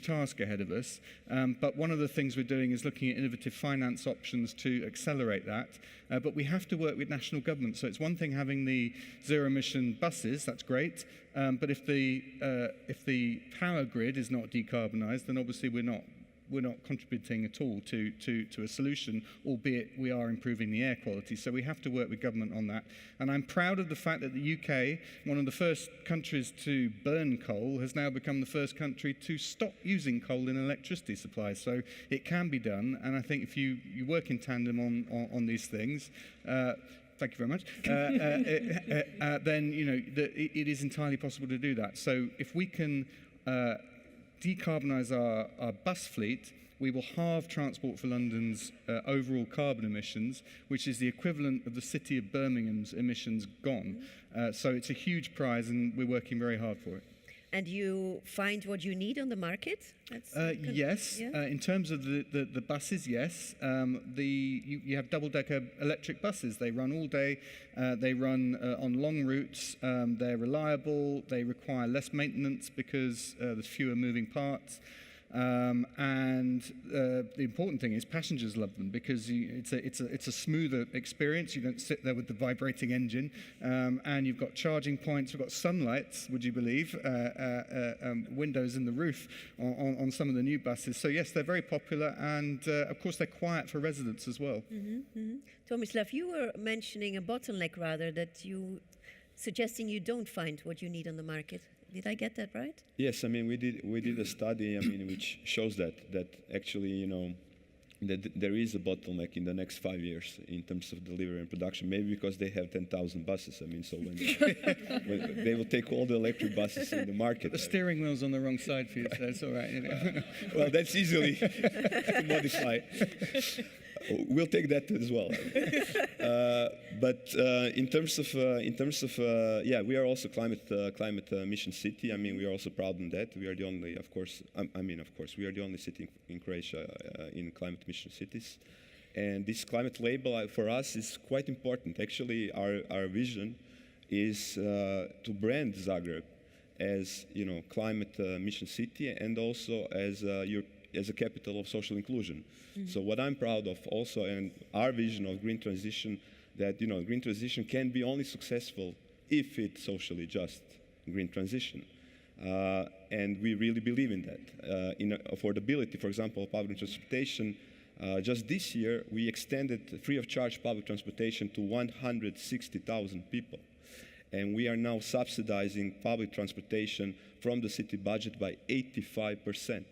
task ahead of us. But one of the things we're doing is looking at innovative finance options to accelerate that. But we have to work with national governments. So it's one thing having the zero-emission buses, that's great. But if the power grid is not decarbonised, then obviously we're not contributing at all to a solution, albeit we are improving the air quality. So we have to work with government on that. And I'm proud of the fact that the UK, one of the first countries to burn coal, has now become the first country to stop using coal in electricity supply. So it can be done. And I think if you work in tandem on these things, thank you very much, then it is entirely possible to do that. So if we can decarbonise our bus fleet, we will halve Transport for London's overall carbon emissions, which is the equivalent of the city of Birmingham's emissions gone. So it's a huge prize, and we're working very hard for it. And you find what you need on the market? Yes. Yeah? In terms of the buses, yes. You have double-decker electric buses. They run all day. They run on long routes. They're reliable. They require less maintenance because there's fewer moving parts. And the important thing is passengers love them because it's a smoother experience. You don't sit there with the vibrating engine, and you've got charging points. We've got sunlights, would you believe, windows in the roof on some of the new buses. So yes, they're very popular, and of course they're quiet for residents as well. Tomislav, you were mentioning a bottleneck, rather, that you suggesting you don't find what you need on the market. Did I get that right? Yes, I mean we did a study, which shows that actually, that there is a bottleneck in the next 5 years in terms of delivery and production. Maybe because they have 10,000 buses. So when they will take all the electric buses in the market. The steering wheel's on the wrong side for you, so it's all right. Well, that's easily to modify. We'll take that as well. But in terms of we are also climate emission city. We are also proud in that. We are the only, of course, we are the only city in Croatia in climate emission cities. And this climate label for us is quite important. Actually, our vision is to brand Zagreb as climate mission city and also as a capital of social inclusion. So what I'm proud of also, and our vision of green transition, that green transition can be only successful if it's socially just green transition. And we really believe in that. In affordability, for example, public transportation, just this year we extended free of charge public transportation to 160,000 people. And we are now subsidizing public transportation from the city budget by 85%.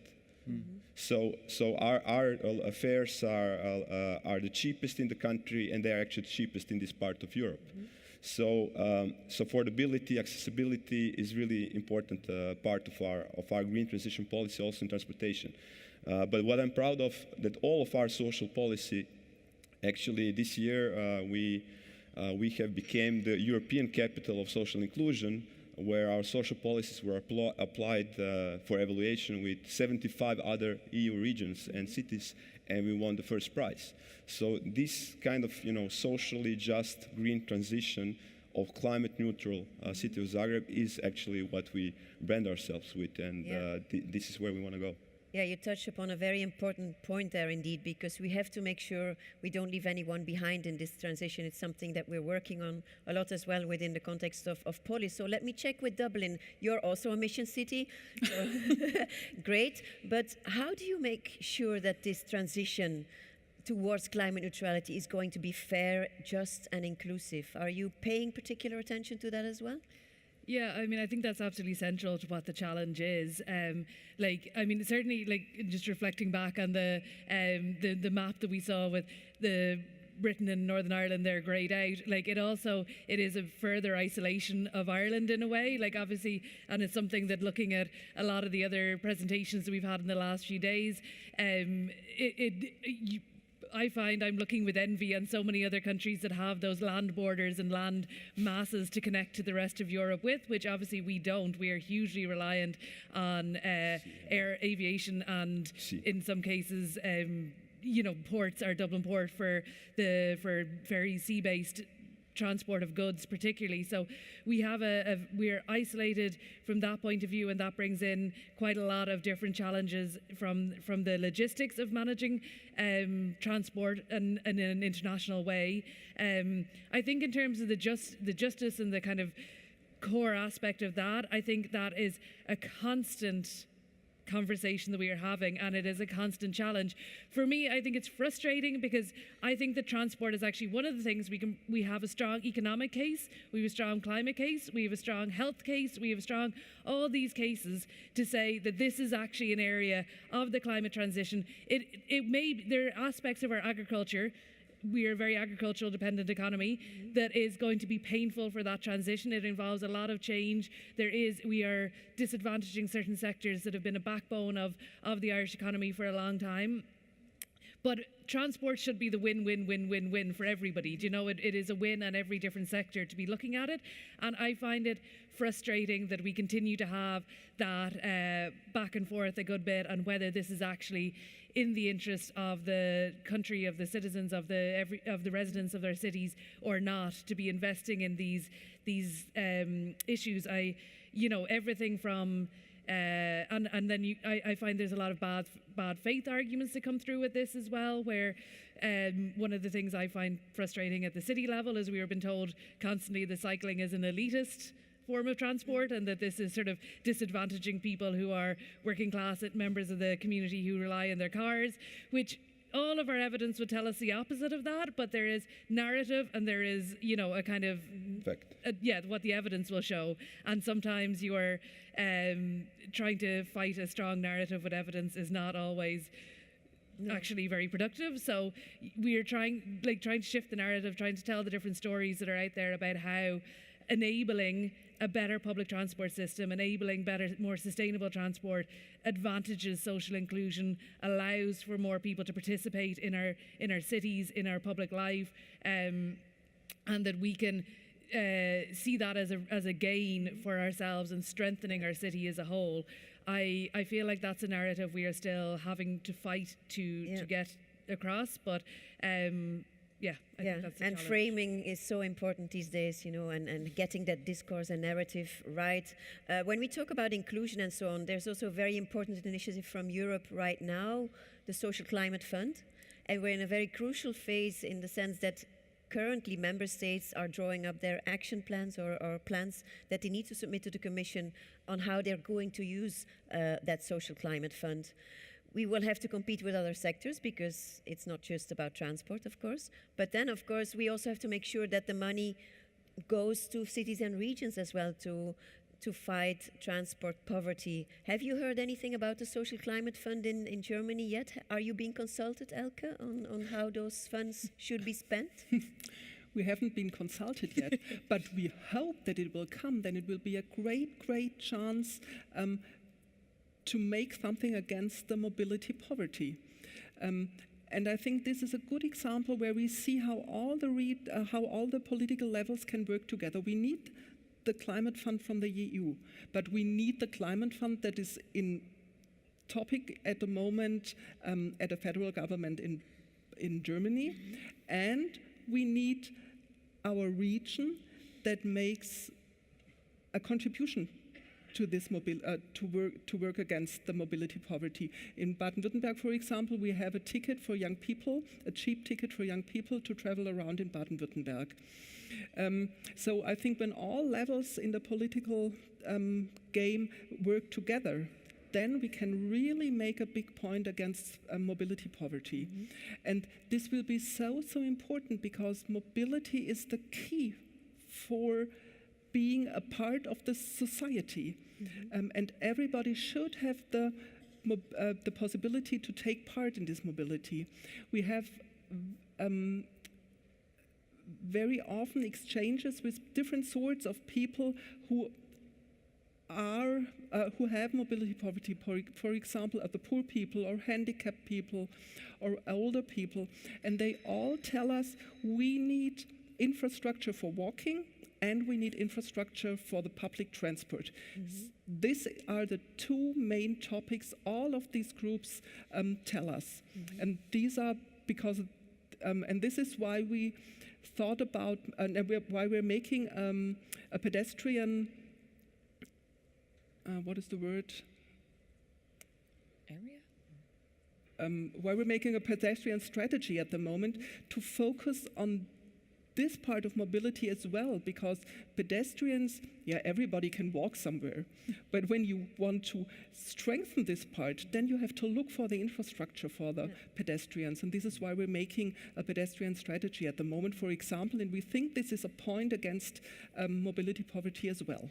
So our fares are the cheapest in the country, and they are actually cheapest in this part of Europe. So affordability, accessibility is really important part of our green transition policy, also in transportation. But what I'm proud of, that all of our social policy, actually this year we have become the European capital of social inclusion, where our social policies were applied for evaluation with 75 other EU regions and cities, and we won the first prize. So this kind of socially just green transition of climate neutral city of Zagreb is actually what we brand ourselves with, and this is where we want to go. Yeah, you touched upon a very important point there indeed, because we have to make sure we don't leave anyone behind in this transition. It's something that we're working on a lot as well within the context of POLIS. So let me check with Dublin. You're also a mission city. So great. But how do you make sure that this transition towards climate neutrality is going to be fair, just and inclusive? Are you paying particular attention to that as well? Yeah, I mean, I think that's absolutely central to what the challenge is. Certainly, just reflecting back on the map that we saw with the Britain and Northern Ireland there greyed out, it is a further isolation of Ireland in a way, obviously, and it's something that, looking at a lot of the other presentations that we've had in the last few days, I find I'm looking with envy on so many other countries that have those land borders and land masses to connect to the rest of Europe with, which obviously we don't. We are hugely reliant on air aviation and, in some cases, ports, our Dublin port for very sea-based transport of goods particularly. So we're isolated from that point of view, and that brings in quite a lot of different challenges from the logistics of managing transport in an international way. I think in terms of the justice and the kind of core aspect of that, I think that is a constant conversation that we are having, and it is a constant challenge. For me, I think it's frustrating because I think that transport is actually one of the things we have a strong economic case, we have a strong climate case, we have a strong health case, we have a strong all these cases to say that this is actually an area of the climate transition. There are aspects of our agriculture. We are a very agricultural dependent economy that is going to be painful for that transition. It involves a lot of change. We are disadvantaging certain sectors that have been a backbone of the Irish economy for a long time. But transport should be the win for everybody. It is a win on every different sector to be looking at it. And I find it frustrating that we continue to have that back and forth a good bit on whether this is actually in the interest of the country, of the citizens, of the residents of their cities, or not, to be investing in these issues. Everything from and then I find there's a lot of bad faith arguments that come through with this as well, where one of the things I find frustrating at the city level is we are being told constantly that cycling is an elitist form of transport, and that this is sort of disadvantaging people who are working class members of the community who rely on their cars, which all of our evidence would tell us the opposite of that. But there is narrative, and there is, a kind of fact. What the evidence will show. And sometimes you are trying to fight a strong narrative with evidence is not always actually very productive. So we are trying to shift the narrative, trying to tell the different stories that are out there about how enabling a better public transport system, enabling better, more sustainable transport, advantages social inclusion, allows for more people to participate in our cities, in our public life, and that we can see that as a gain for ourselves and strengthening our city as a whole. I feel like that's a narrative we are still having to fight to get across, but yeah, I think that's the and challenge. framing is so important these days, you know, and getting that discourse and narrative right. When we talk about inclusion and so on, there's also a very important initiative from Europe right now, the Social Climate Fund. And we're in a very crucial phase in the sense that currently member states are drawing up their action plans or plans that they need to submit to the Commission on how they're going to use that Social Climate Fund. We will have to compete with other sectors because it's not just about transport, of course. But then, of course, we also have to make sure that the money goes to cities and regions as well to fight transport poverty. Have you heard anything about the Social Climate Fund in Germany yet? Are you being consulted, Elke, on how those funds should be spent? We haven't been consulted yet, but we hope that it will come. Then it will be a great chance to make something against the mobility poverty. And I think this is a good example where we see how all the political levels can work together. We need the climate fund from the EU, but we need the climate fund that is in topic at the moment at the federal government in Germany, and we need our region that makes a contribution to this to work against the mobility poverty. In Baden-Württemberg, for example, we have a ticket for young people, a cheap ticket for young people to travel around in Baden-Württemberg. So I think when all levels in the political game work together, then we can really make a big point against mobility poverty. Mm-hmm. And this will be so important because mobility is the key for being a part of the society. Mm-hmm. And everybody should have the possibility to take part in this mobility. We have very often exchanges with different sorts of people who have mobility poverty, for example, the poor people or handicapped people or older people, and they all tell us we need infrastructure for walking and we need infrastructure for the public transport. Mm-hmm. These are the two main topics all of these groups tell us. Mm-hmm. And these are because, and this is why we thought about, why we're making a pedestrian, what is the word? Area? Why we're making a pedestrian strategy at the moment to focus on this part of mobility as well, because pedestrians, everybody can walk somewhere. But when you want to strengthen this part, then you have to look for the infrastructure for the pedestrians. And this is why we're making a pedestrian strategy at the moment, for example, and we think this is a point against mobility poverty as well.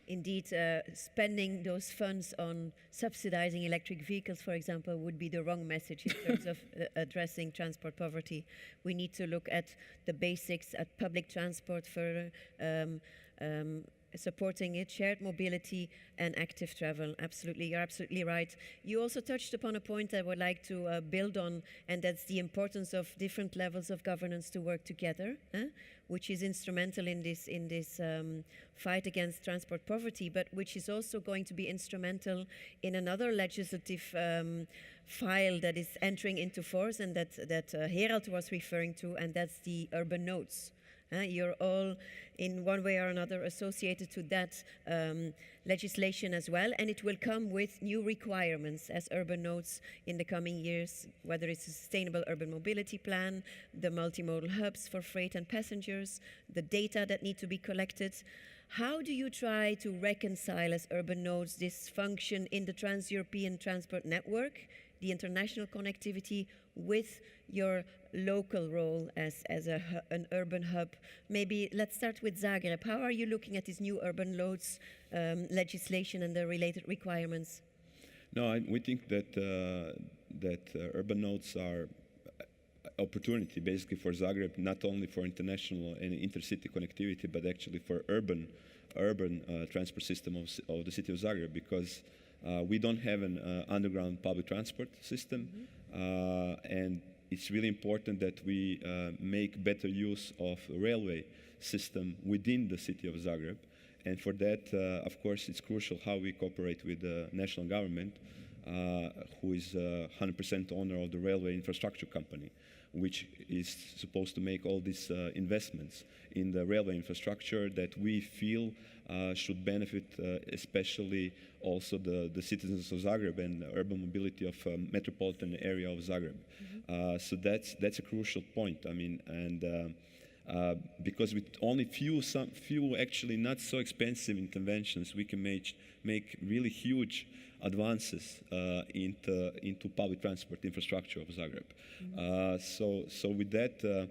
Indeed, spending those funds on subsidizing electric vehicles, for example, would be the wrong message in terms of addressing transport poverty. We need to look at the basics, at public transport for supporting it, shared mobility and active travel. Absolutely, you're absolutely right. You also touched upon a point I would like to build on, and that's the importance of different levels of governance to work together, which is instrumental in this fight against transport poverty, but which is also going to be instrumental in another legislative file that is entering into force, and that Herald was referring to, and that's the urban nodes. You're all, in one way or another, associated to that legislation as well, and it will come with new requirements as urban nodes in the coming years, whether it's a sustainable urban mobility plan, the multimodal hubs for freight and passengers, the data that need to be collected. How do you try to reconcile as urban nodes this function in the Trans-European Transport Network, the international connectivity, with your local role as an urban hub? Maybe let's start with Zagreb. How are you looking at this new urban nodes legislation and the related requirements? No, we think that urban nodes are opportunity basically for Zagreb, not only for international and intercity connectivity, but actually for urban transport system of the city of Zagreb, because we don't have an underground public transport system, and it's really important that we make better use of a railway system within the city of Zagreb. And for that, of course, it's crucial how we cooperate with the national government. who is 100% owner of the railway infrastructure company, which is supposed to make all these investments in the railway infrastructure that we feel should benefit especially also the citizens of Zagreb and the urban mobility of metropolitan area of Zagreb. So that's a crucial point. I mean, and because with only few actually not so expensive interventions, we can make really huge advances into public transport infrastructure of Zagreb. So with that,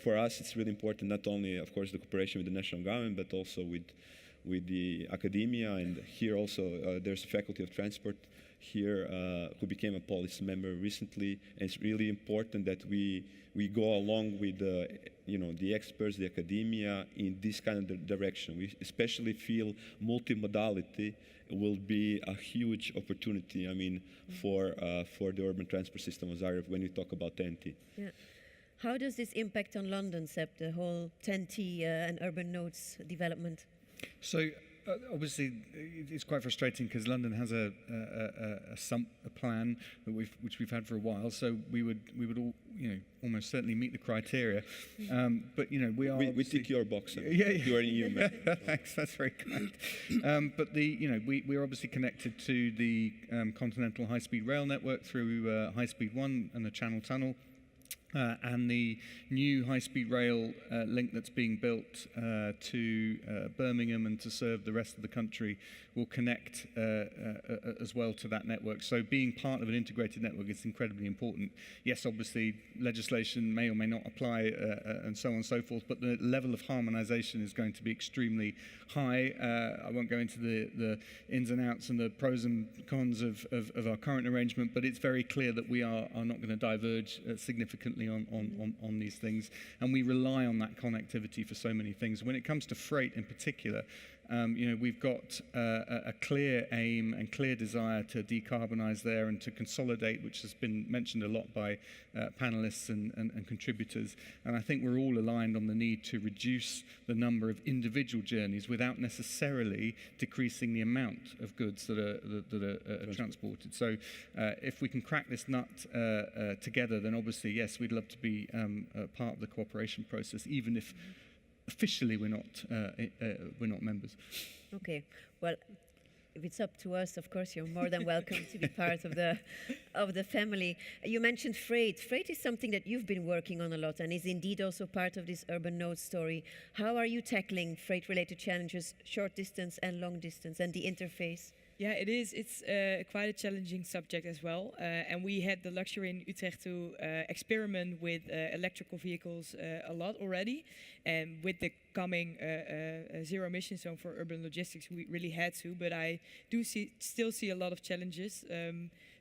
for us, it's really important not only, of course, the cooperation with the national government, but also with the academia. And here also, there's a faculty of transport here who became a POLIS member recently. And it's really important that we go along with the experts, the academia in this kind of direction. We especially feel multimodality will be a huge opportunity. I mean, for the urban transport system of Zagreb when we talk about TEN-T. Yeah. How does this impact on London, Sepp, the whole TEN-T and urban nodes development? So obviously, it's quite frustrating because London has a plan that which we've had for a while. So we would all, almost certainly meet the criteria. But we tick your box. Yeah, you are an EU member. Thanks, that's very kind. But we are obviously connected to the continental high-speed rail network through High Speed 1 and the Channel Tunnel. And the new high-speed rail link that's being built to Birmingham and to serve the rest of the country will connect as well to that network. So being part of an integrated network is incredibly important. Yes, obviously, legislation may or may not apply and so on and so forth, but the level of harmonization is going to be extremely high. I won't go into the ins and outs and the pros and cons of our current arrangement, but it's very clear that we are not going to diverge significantly on these things, and we rely on that connectivity for so many things. When it comes to freight in particular, we've got a clear aim and clear desire to decarbonize there and to consolidate, which has been mentioned a lot by panelists and contributors. And I think we're all aligned on the need to reduce the number of individual journeys without necessarily decreasing the amount of goods that are transported. So if we can crack this nut together, then obviously, yes, we'd love to be part of the cooperation process, even if officially we're not members. Okay. Well, if it's up to us, of course, you're more than welcome to be part of the family. You mentioned freight. Freight is something that you've been working on a lot and is indeed also part of this urban node story. How are you tackling freight-related challenges, short distance and long distance, and the interface? Yeah, it is. It's quite a challenging subject as well. And we had the luxury in Utrecht to experiment with electrical vehicles a lot already. And with the coming zero-emission zone for urban logistics, we really had to. But I do still see a lot of challenges.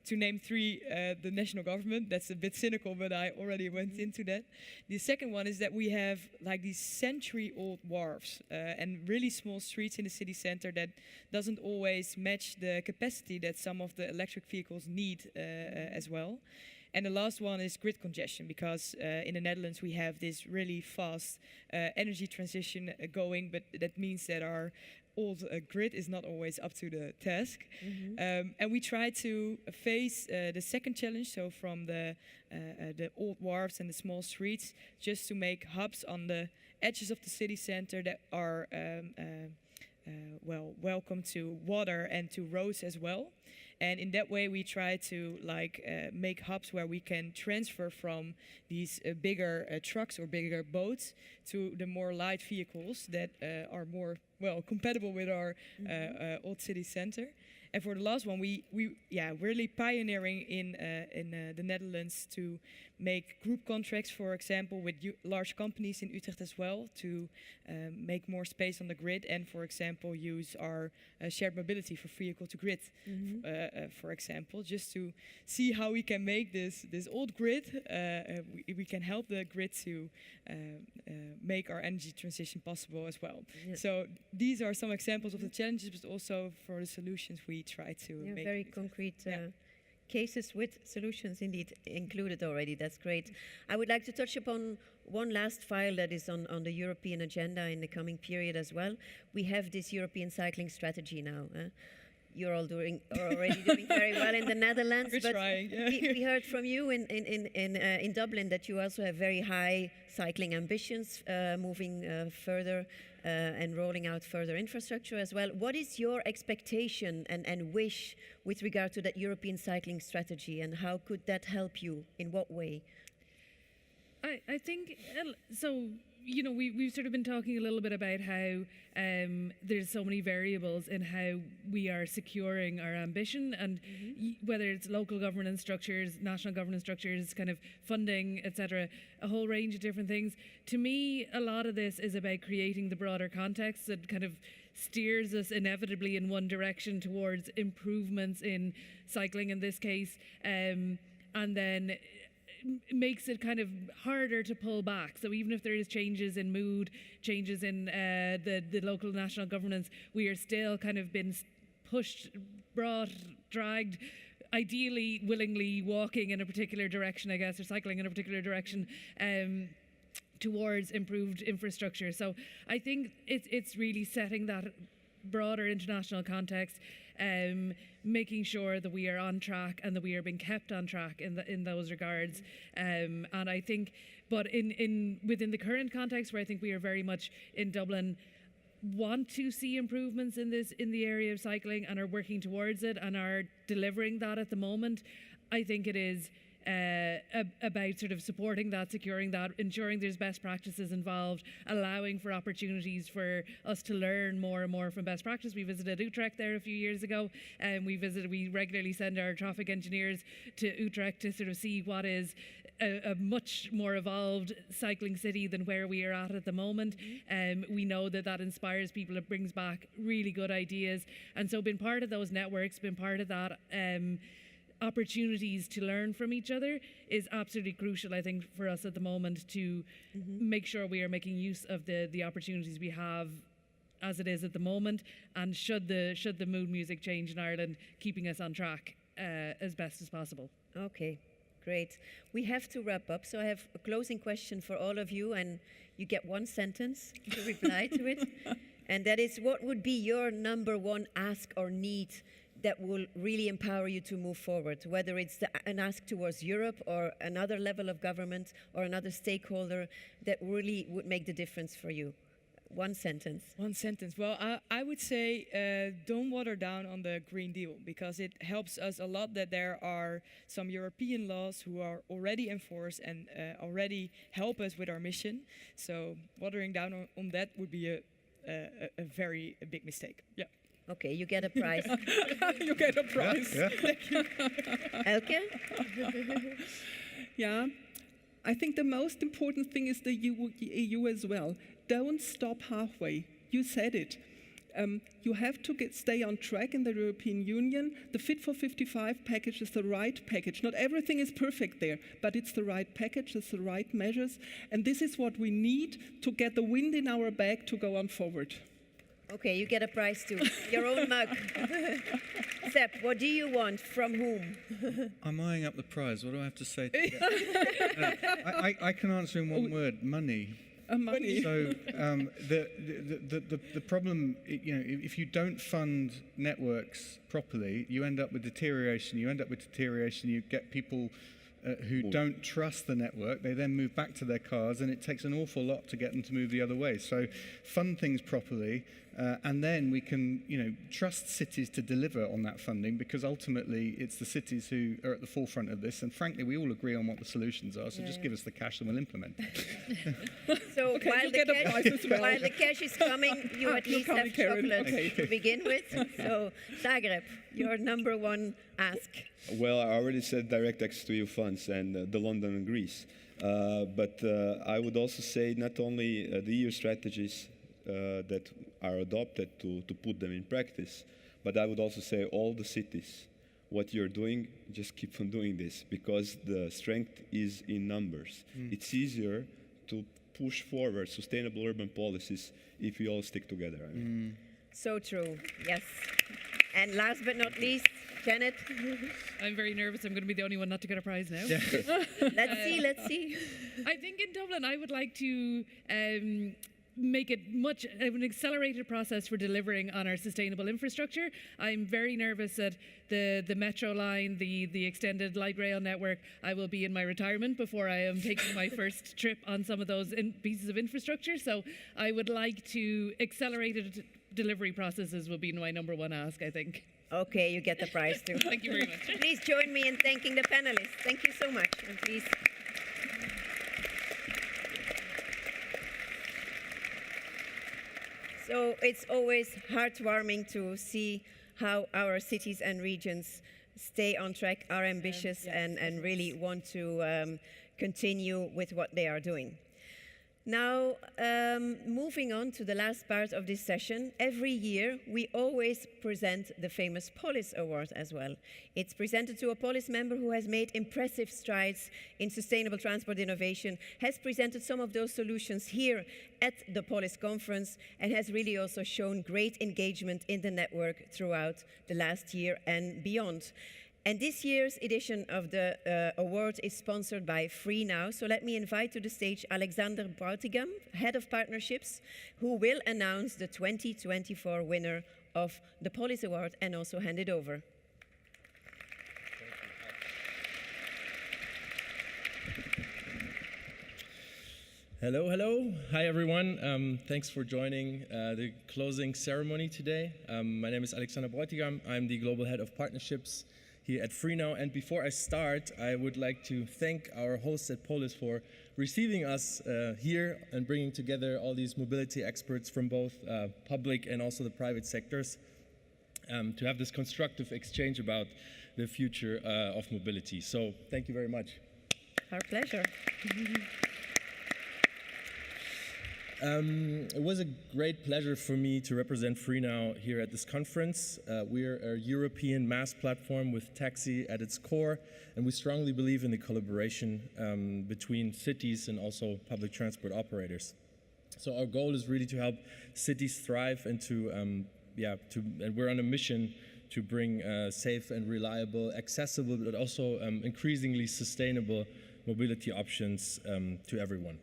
To name three, the national government, that's a bit cynical, but I already went into that. The second one is that we have like these century-old wharves and really small streets in the city center that doesn't always match the capacity that some of the electric vehicles need as well. And the last one is grid congestion, because in the Netherlands we have this really fast energy transition going, but that means that our old grid is not always up to the task. And we try to face the second challenge, so from the old wharves and the small streets, just to make hubs on the edges of the city center that are welcome to water and to roads as well. And in that way, we try to make hubs where we can transfer from these bigger trucks or bigger boats to the more light vehicles that are more compatible with our old city center. And for the last one, we really pioneering in the Netherlands to make group contracts, for example, with large companies in Utrecht as well, to make more space on the grid and, for example, use our shared mobility for vehicle to grid, for example, just to see how we can make this old grid, we can help the grid to make our energy transition possible as well. Yeah. So these are some examples of the challenges, but also for the solutions we try to make. Very concrete cases with solutions indeed included already. That's great. I would like to touch upon one last file that is on the European agenda in the coming period as well. We have this European cycling strategy now. you're already doing very well in the Netherlands. We're but trying, yeah. we heard from you in Dublin that you also have very high cycling ambitions, moving further and rolling out further infrastructure as well. What is your expectation and wish with regard to that European cycling strategy, and how could that help you? In what way? I think so. You know, we've sort of been talking a little bit about how there's so many variables in how we are securing our ambition, and whether it's local governance structures, national governance structures, kind of funding, etc., a whole range of different things. To me, a lot of this is about creating the broader context that kind of steers us inevitably in one direction towards improvements in cycling in this case, and then makes it kind of harder to pull back. So even if there is changes in mood, changes in the local national governance, we are still kind of been pushed, brought, dragged, ideally willingly walking in a particular direction, I guess, or cycling in a particular direction towards improved infrastructure. So I think it's really setting that broader international context, making sure that we are on track and that we are being kept on track in those regards. And I think, but within the current context, where I think we are very much in Dublin, want to see improvements in the area of cycling and are working towards it and are delivering that at the moment. I think it is about sort of supporting that, securing that, ensuring there's best practices involved, allowing for opportunities for us to learn more and more from best practice. We visited Utrecht there a few years ago, and we regularly send our traffic engineers to Utrecht to sort of see what is a much more evolved cycling city than where we are at the moment. We know that inspires people, it brings back really good ideas, and so being part of those networks, being part of that opportunities to learn from each other is absolutely crucial, I think, for us at the moment to make sure we are making use of the opportunities we have as it is at the moment, and should the mood music change in Ireland, keeping us on track as best as possible. Okay, great. We have to wrap up, so I have a closing question for all of you, and you get one sentence to reply to it. And that is, what would be your number one ask or need that will really empower you to move forward, whether it's an ask towards Europe or another level of government or another stakeholder that really would make the difference for you? One sentence. One sentence. Well, I would say don't water down on the Green Deal, because it helps us a lot that there are some European laws who are already enforced and already help us with our mission. So watering down on that would be a very big mistake. Yeah. Okay, you get a prize. You get a prize. Yeah. Thank you. Elke? Yeah, I think the most important thing is the EU as well. Don't stop halfway. You said it. You have to stay on track in the European Union. The Fit for 55 package is the right package. Not everything is perfect there, but it's the right package, it's the right measures. And this is what we need to get the wind in our back to go on forward. Okay, you get a prize too. Your own mug. Sepp, what do you want? From whom? I'm eyeing up the prize. What do I have to say to get? I can answer in one word: money. Money. So the problem, you know, if you don't fund networks properly, you end up with deterioration. You get people who don't trust the network. They then move back to their cars, and it takes an awful lot to get them to move the other way. So fund things properly, and then we can, you know, trust cities to deliver on that funding, because ultimately it's the cities who are at the forefront of this. And frankly, we all agree on what the solutions are. So just give us the cash and we'll implement it. So Okay, while, you the get a prize as well. while the cash is coming, you at least have Karen. chocolate Okay. to begin with. So Zagreb, your number one ask. Well, I already said direct access to EU funds and the London and Greece. But I would also say not only the EU strategies that are adopted to put them in practice, but I would also say all the cities. What you're doing, just keep on doing this, because the strength is in numbers. It's easier to push forward sustainable urban policies if we all stick together. I mean. So true, yes. And last but not least, Janet. I'm very nervous. I'm going to be the only one not to get a prize now. Let's see. I think in Dublin, I would like to make it much of an accelerated process for delivering on our sustainable infrastructure. I'm very nervous that the metro line, the extended light rail network, I will be in my retirement before I am taking my first trip on some of those pieces of infrastructure. So I would like to accelerated delivery processes will be my number one ask, I think. Okay, you get the prize too. Thank you very much. Please join me in thanking the panelists. Thank you so much. And please. So it's always heartwarming to see how our cities and regions stay on track, are ambitious, and really want to continue with what they are doing. Now, moving on to the last part of this session, every year we always present the famous POLIS Award as well. It's presented to a POLIS member who has made impressive strides in sustainable transport innovation, has presented some of those solutions here at the POLIS conference, and has really also shown great engagement in the network throughout the last year and beyond. And this year's edition of the award is sponsored by Free Now. So let me invite to the stage Alexander Broutigam, Head of Partnerships, who will announce the 2024 winner of the POLIS Award and also hand it over. Hello, hello. Hi, everyone. Thanks for joining the closing ceremony today. My name is Alexander Broutigam. I'm the Global Head of Partnerships here at Free Now. And before I start, I would like to thank our hosts at POLIS for receiving us here and bringing together all these mobility experts from both public and also the private sectors to have this constructive exchange about the future of mobility. So thank you very much. Our pleasure. It was a great pleasure for me to represent Free Now here at this conference. We're a European mass platform with taxi at its core, and we strongly believe in the collaboration between cities and also public transport operators. So our goal is really to help cities thrive and and we're on a mission to bring safe and reliable, accessible, but also increasingly sustainable mobility options to everyone.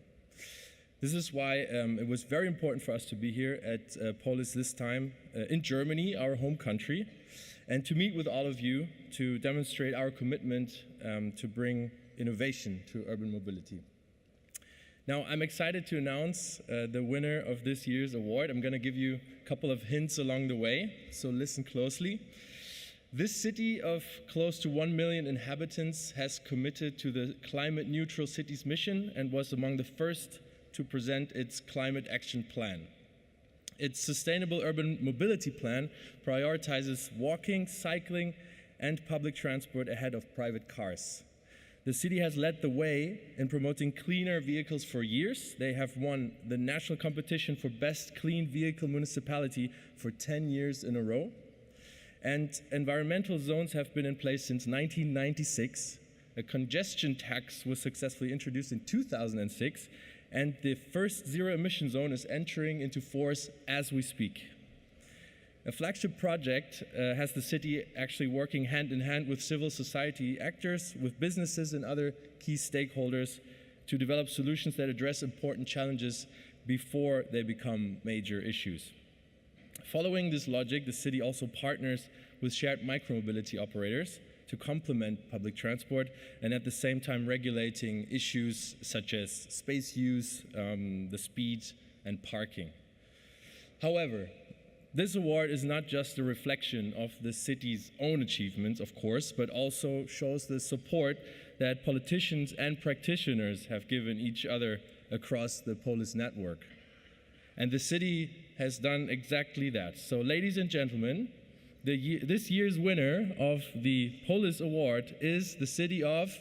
This is why it was very important for us to be here at POLIS this time in Germany, our home country, and to meet with all of you to demonstrate our commitment to bring innovation to urban mobility. Now, I'm excited to announce the winner of this year's award. I'm going to give you a couple of hints along the way, so listen closely. This city of close to 1 million inhabitants has committed to the Climate Neutral Cities mission and was among the first to present its climate action plan. Its sustainable urban mobility plan prioritizes walking, cycling, and public transport ahead of private cars. The city has led the way in promoting cleaner vehicles for years. They have won the national competition for Best Clean Vehicle Municipality for 10 years in a row. And environmental zones have been in place since 1996. A congestion tax was successfully introduced in 2006. And the first zero-emission zone is entering into force as we speak. A flagship project has the city actually working hand in hand with civil society actors, with businesses and other key stakeholders to develop solutions that address important challenges before they become major issues. Following this logic, the city also partners with shared micromobility operators to complement public transport and at the same time regulating issues such as space use, the speed, and parking. However, this award is not just a reflection of the city's own achievements, of course, but also shows the support that politicians and practitioners have given each other across the POLIS network. And the city has done exactly that. So, ladies and gentlemen, this year's winner of the POLIS Award is the city of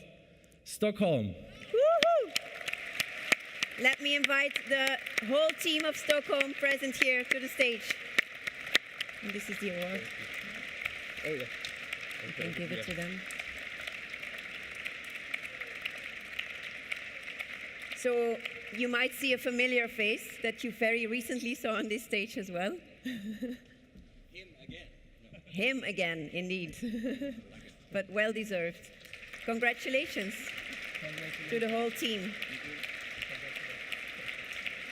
Stockholm. Woo-hoo! Let me invite the whole team of Stockholm present here to the stage. And this is the award. Oh, yeah. You can give it to them. So you might see a familiar face that you very recently saw on this stage as well. Him again, indeed. But well deserved. Congratulations to the whole team.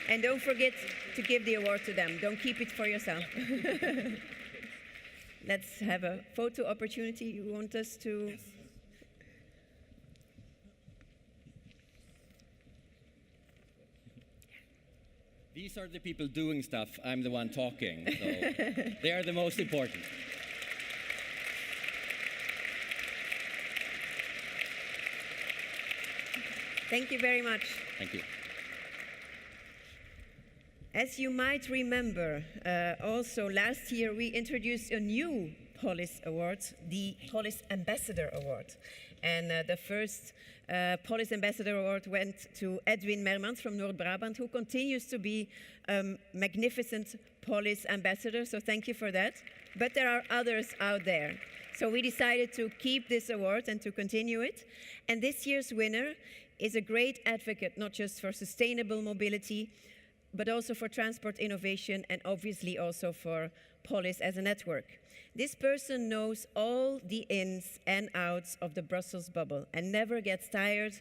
And don't forget to give the award to them. Don't keep it for yourself. Let's have a photo opportunity. You want us to? Yes. These are the people doing stuff. I'm the one talking. So they are the most important. Thank you very much. Thank you. As you might remember, also last year we introduced a new POLIS award, the POLIS Ambassador Award. And the first POLIS Ambassador Award went to Edwin Mermans from Noord-Brabant, who continues to be a magnificent POLIS ambassador, so thank you for that. But there are others out there. So we decided to keep this award and to continue it. And this year's winner is a great advocate, not just for sustainable mobility, but also for transport innovation and obviously also for POLIS as a network. This person knows all the ins and outs of the Brussels bubble and never gets tired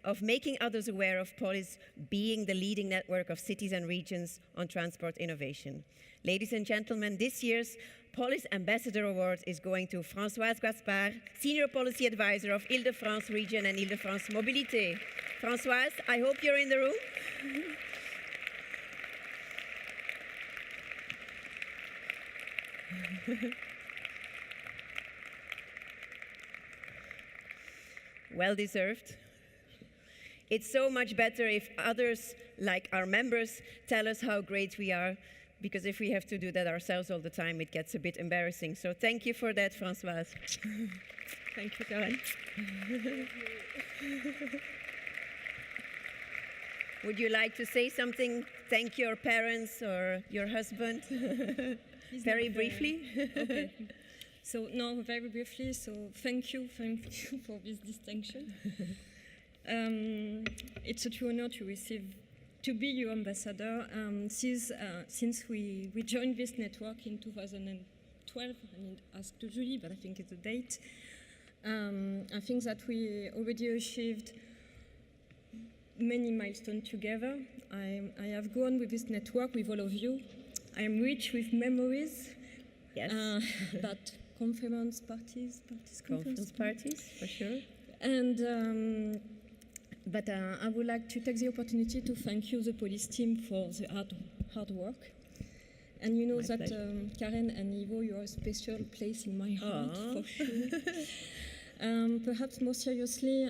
of making others aware of POLIS being the leading network of cities and regions on transport innovation. Ladies and gentlemen, this year's POLIS Ambassador Award is going to Françoise Gaspard, Senior Policy Advisor of Île-de-France Region and Île-de-France Mobilité. Françoise, I hope you're in the room. Well deserved. It's so much better if others, like our members, tell us how great we are, because if we have to do that ourselves all the time, it gets a bit embarrassing. So thank you for that, Françoise. Thank you, Karen. Would you like to say something? Thank your parents or your husband? Very briefly. Okay. So no, very briefly. So thank you for this distinction. It's a true honor to be your ambassador. Since we joined this network in 2012, I need to ask to Julie, but I think it's the date. I think that we already achieved many milestones together. I have gone with this network with all of you. I am rich with memories. Yes. About conference parties, for sure. And but I would like to take the opportunity to thank you, the police team, for the hard work. And you know that Karen and Ivo, you are a special place in my heart, for sure. Perhaps more seriously,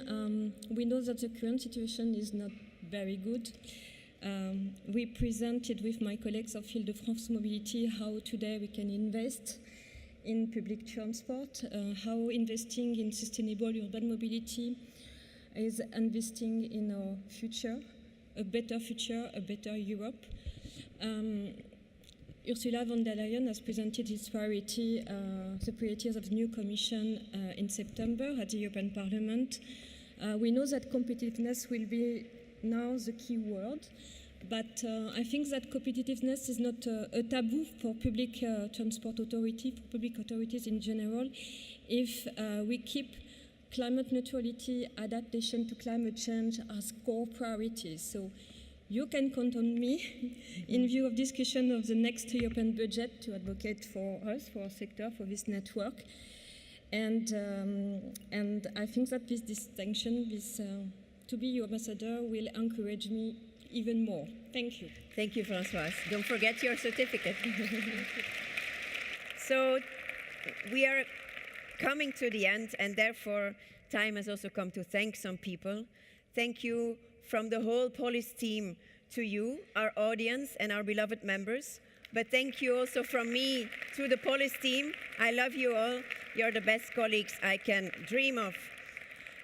we know that the current situation is not very good. We presented with my colleagues of Île-de-France Mobility how today we can invest in public transport, how investing in sustainable urban mobility is investing in our future, a better Europe. Ursula von der Leyen has presented his priority, the priorities of the new Commission in September at the European Parliament. We know that competitiveness will be now the key word, but I think that competitiveness is not a taboo for public transport authority, for public authorities in general, if we keep climate neutrality, adaptation to climate change as core priorities. So you can count on me in view of discussion of the next European budget to advocate for us, for our sector, for this network. And I think that this distinction, this to be your ambassador, will encourage me even more. Thank you. Thank you, Françoise. Don't forget your certificate. So we are coming to the end, and therefore time has also come to thank some people. Thank you from the whole POLIS team to you, our audience and our beloved members. But thank you also from me to the POLIS team. I love you all. You're the best colleagues I can dream of.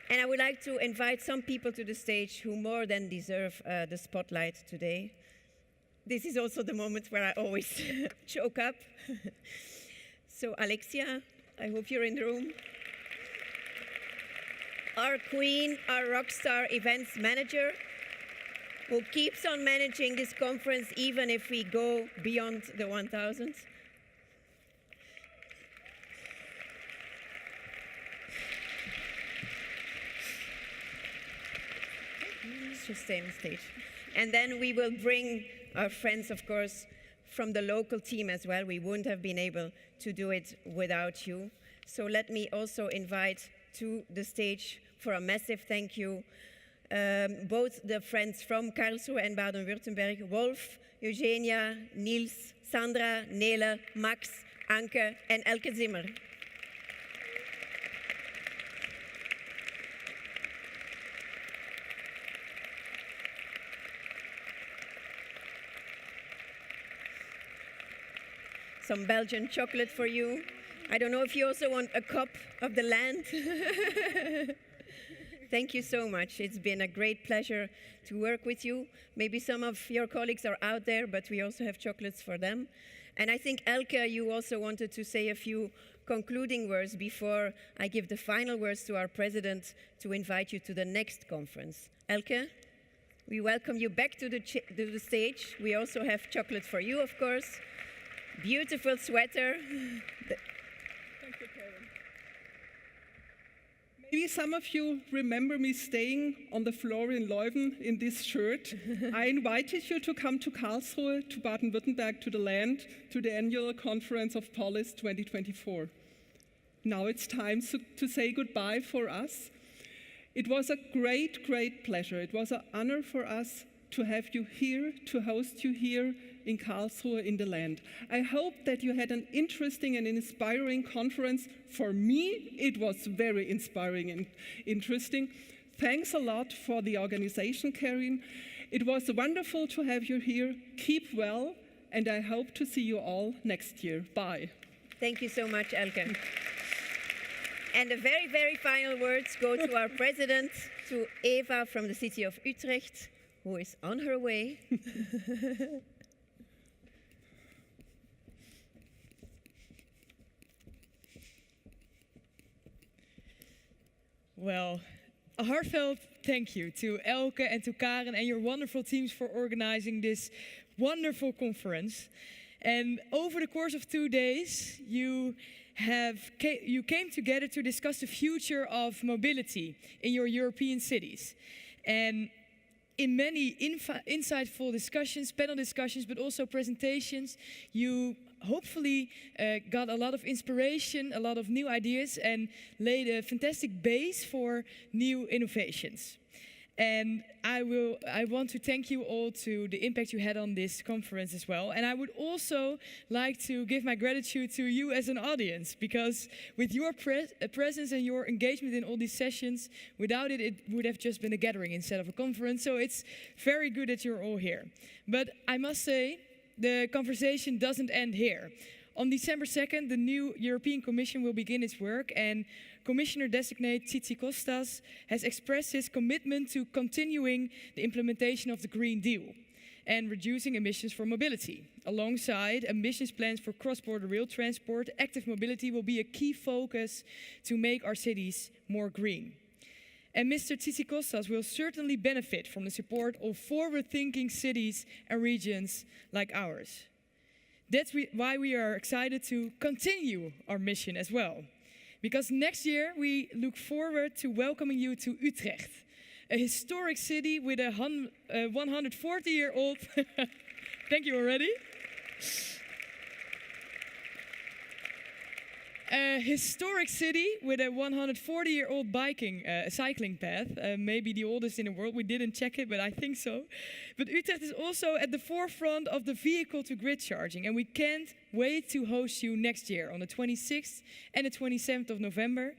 And I would like to invite some people to the stage who more than deserve the spotlight today. This is also the moment where I always choke up. So Alexia, I hope you're in the room. Our queen, our rock star events manager, who keeps on managing this conference even if we go beyond the 1,000. Just stay on stage. And then we will bring our friends, of course, from the local team as well. We wouldn't have been able to do it without you. So let me also invite to the stage for a massive thank you both the friends from Karlsruhe and Baden-Württemberg, Wolf, Eugenia, Niels, Sandra, Nele, Max, Anke, and Elke Zimmer. Some Belgian chocolate for you. I don't know if you also want a cup of the land. Thank you so much. It's been a great pleasure to work with you. Maybe some of your colleagues are out there, but we also have chocolates for them. And I think, Elke, you also wanted to say a few concluding words before I give the final words to our president to invite you to the next conference. Elke, we welcome you back to the stage. We also have chocolate for you, of course. Beautiful sweater. Thank you, Karen. Maybe some of you remember me staying on the floor in Leuven in this shirt. I invited you to come to Karlsruhe, to Baden-Württemberg, to the land, to the annual conference of POLIS 2024. Now it's time to say goodbye for us. It was a great, great pleasure. It was an honor for us to have you here, to host you here in Karlsruhe in the land. I hope that you had an interesting and inspiring conference. For me, it was very inspiring and interesting. Thanks a lot for the organization, Karin. It was wonderful to have you here. Keep well, and I hope to see you all next year. Bye. Thank you so much, Elke. And the very, very final words go to our president, to Eva from the city of Utrecht, who is on her way. Well, a heartfelt thank you to Elke and to Karen and your wonderful teams for organizing this wonderful conference. And over the course of 2 days, you came together to discuss the future of mobility in your European cities. And in many insightful discussions, panel discussions, but also presentations, you hopefully got a lot of inspiration, a lot of new ideas, and laid a fantastic base for new innovations. And I want to thank you all to the impact you had on this conference as well. And I would also like to give my gratitude to you as an audience, because with your presence and your engagement in all these sessions, without it, it would have just been a gathering instead of a conference. So it's very good that you're all here. But I must say, the conversation doesn't end here. On December 2nd, the new European Commission will begin its work, and Commissioner-designate Tzitzikostas has expressed his commitment to continuing the implementation of the Green Deal and reducing emissions for mobility. Alongside emissions plans for cross-border rail transport, active mobility will be a key focus to make our cities more green. And Mr. Tzitzikostas will certainly benefit from the support of forward-thinking cities and regions like ours. That's why we are excited to continue our mission as well. Because next year we look forward to welcoming you to Utrecht, a historic city with a 140-year-old... Thank you already. A historic city with a 140-year-old cycling path, maybe the oldest in the world. We didn't check it, but I think so. But Utrecht is also at the forefront of the vehicle-to-grid charging, and we can't wait to host you next year on the 26th and the 27th of November.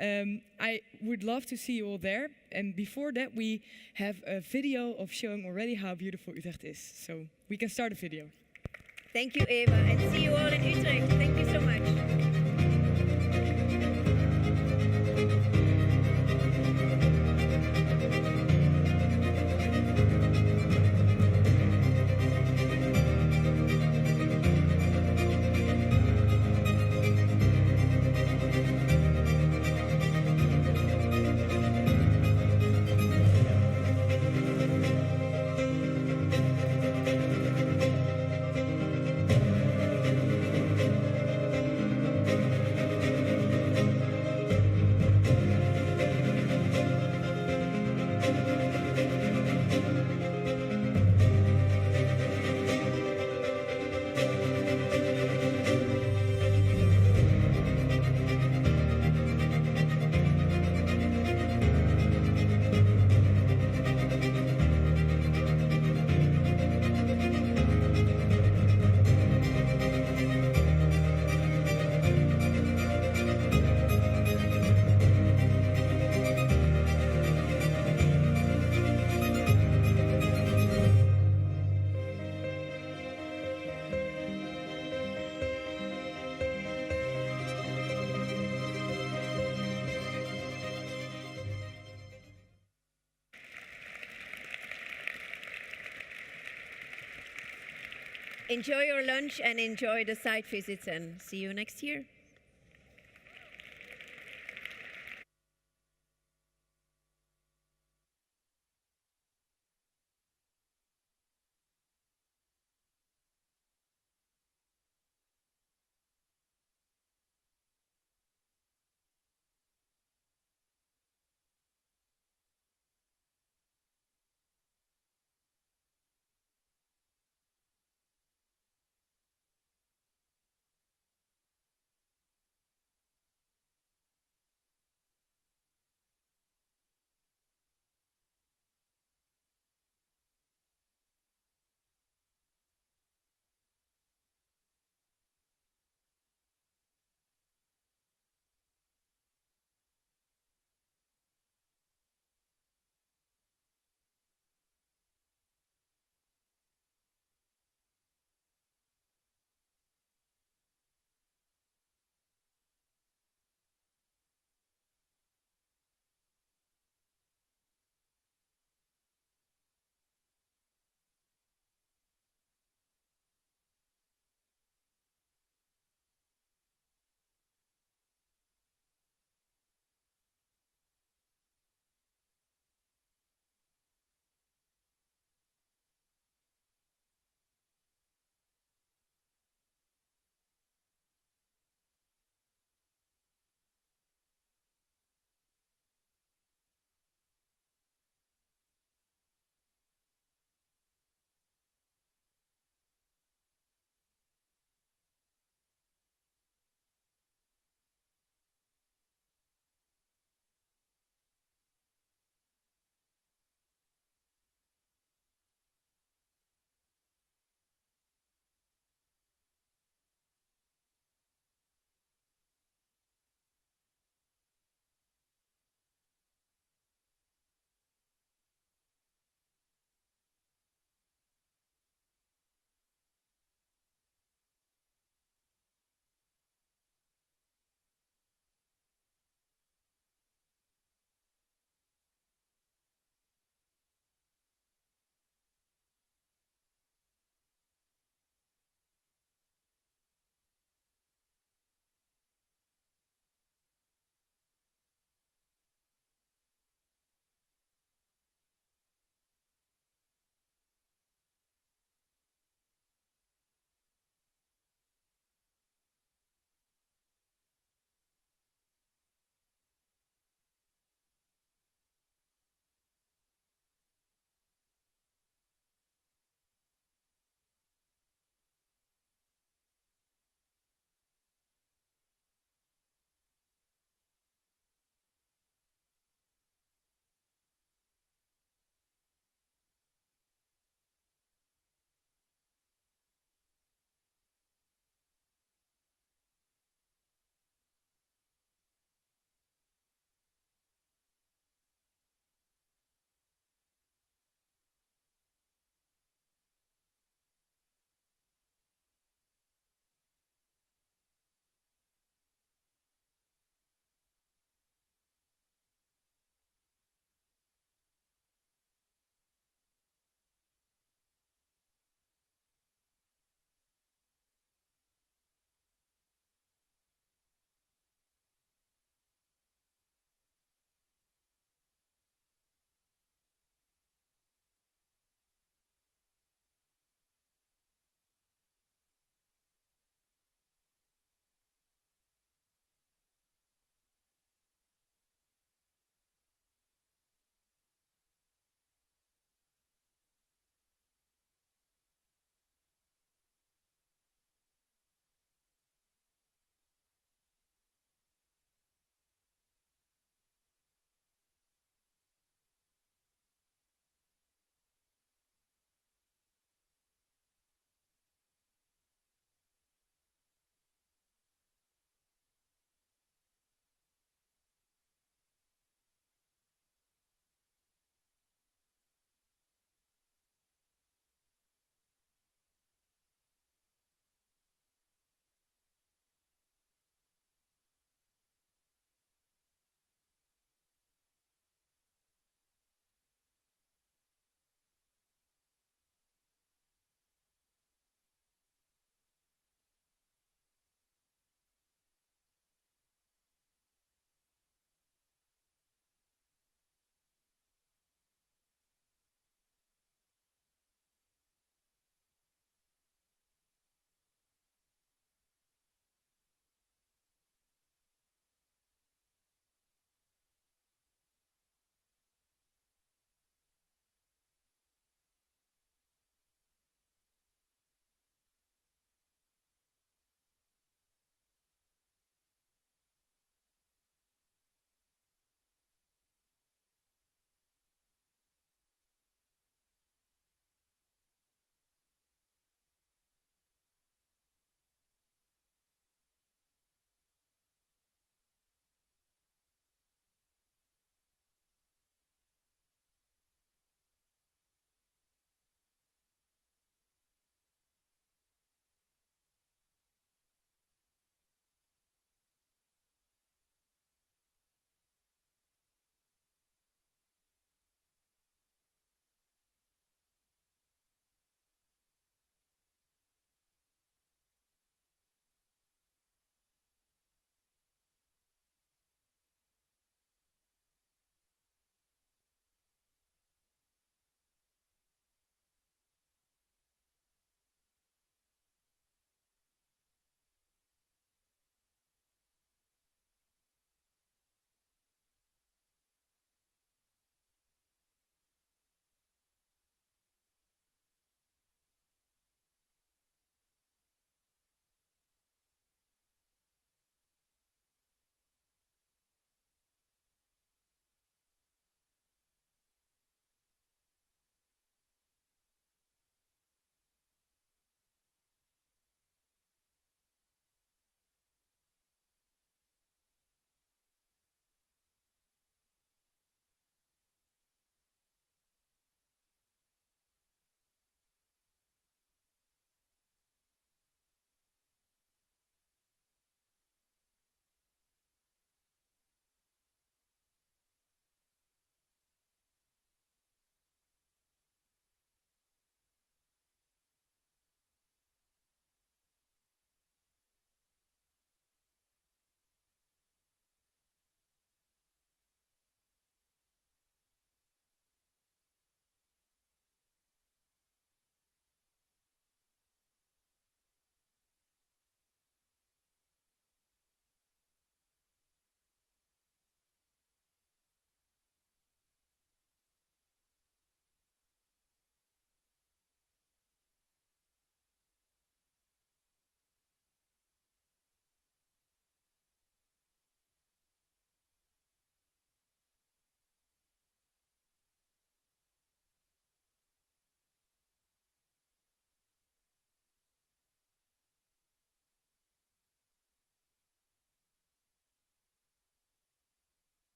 I would love to see you all there. And before that, we have a video of showing already how beautiful Utrecht is. So we can start the video. Thank you, Eva, and see you all in Utrecht. Thank you so much. enjoy your lunch and enjoy the site visits, and see you next year.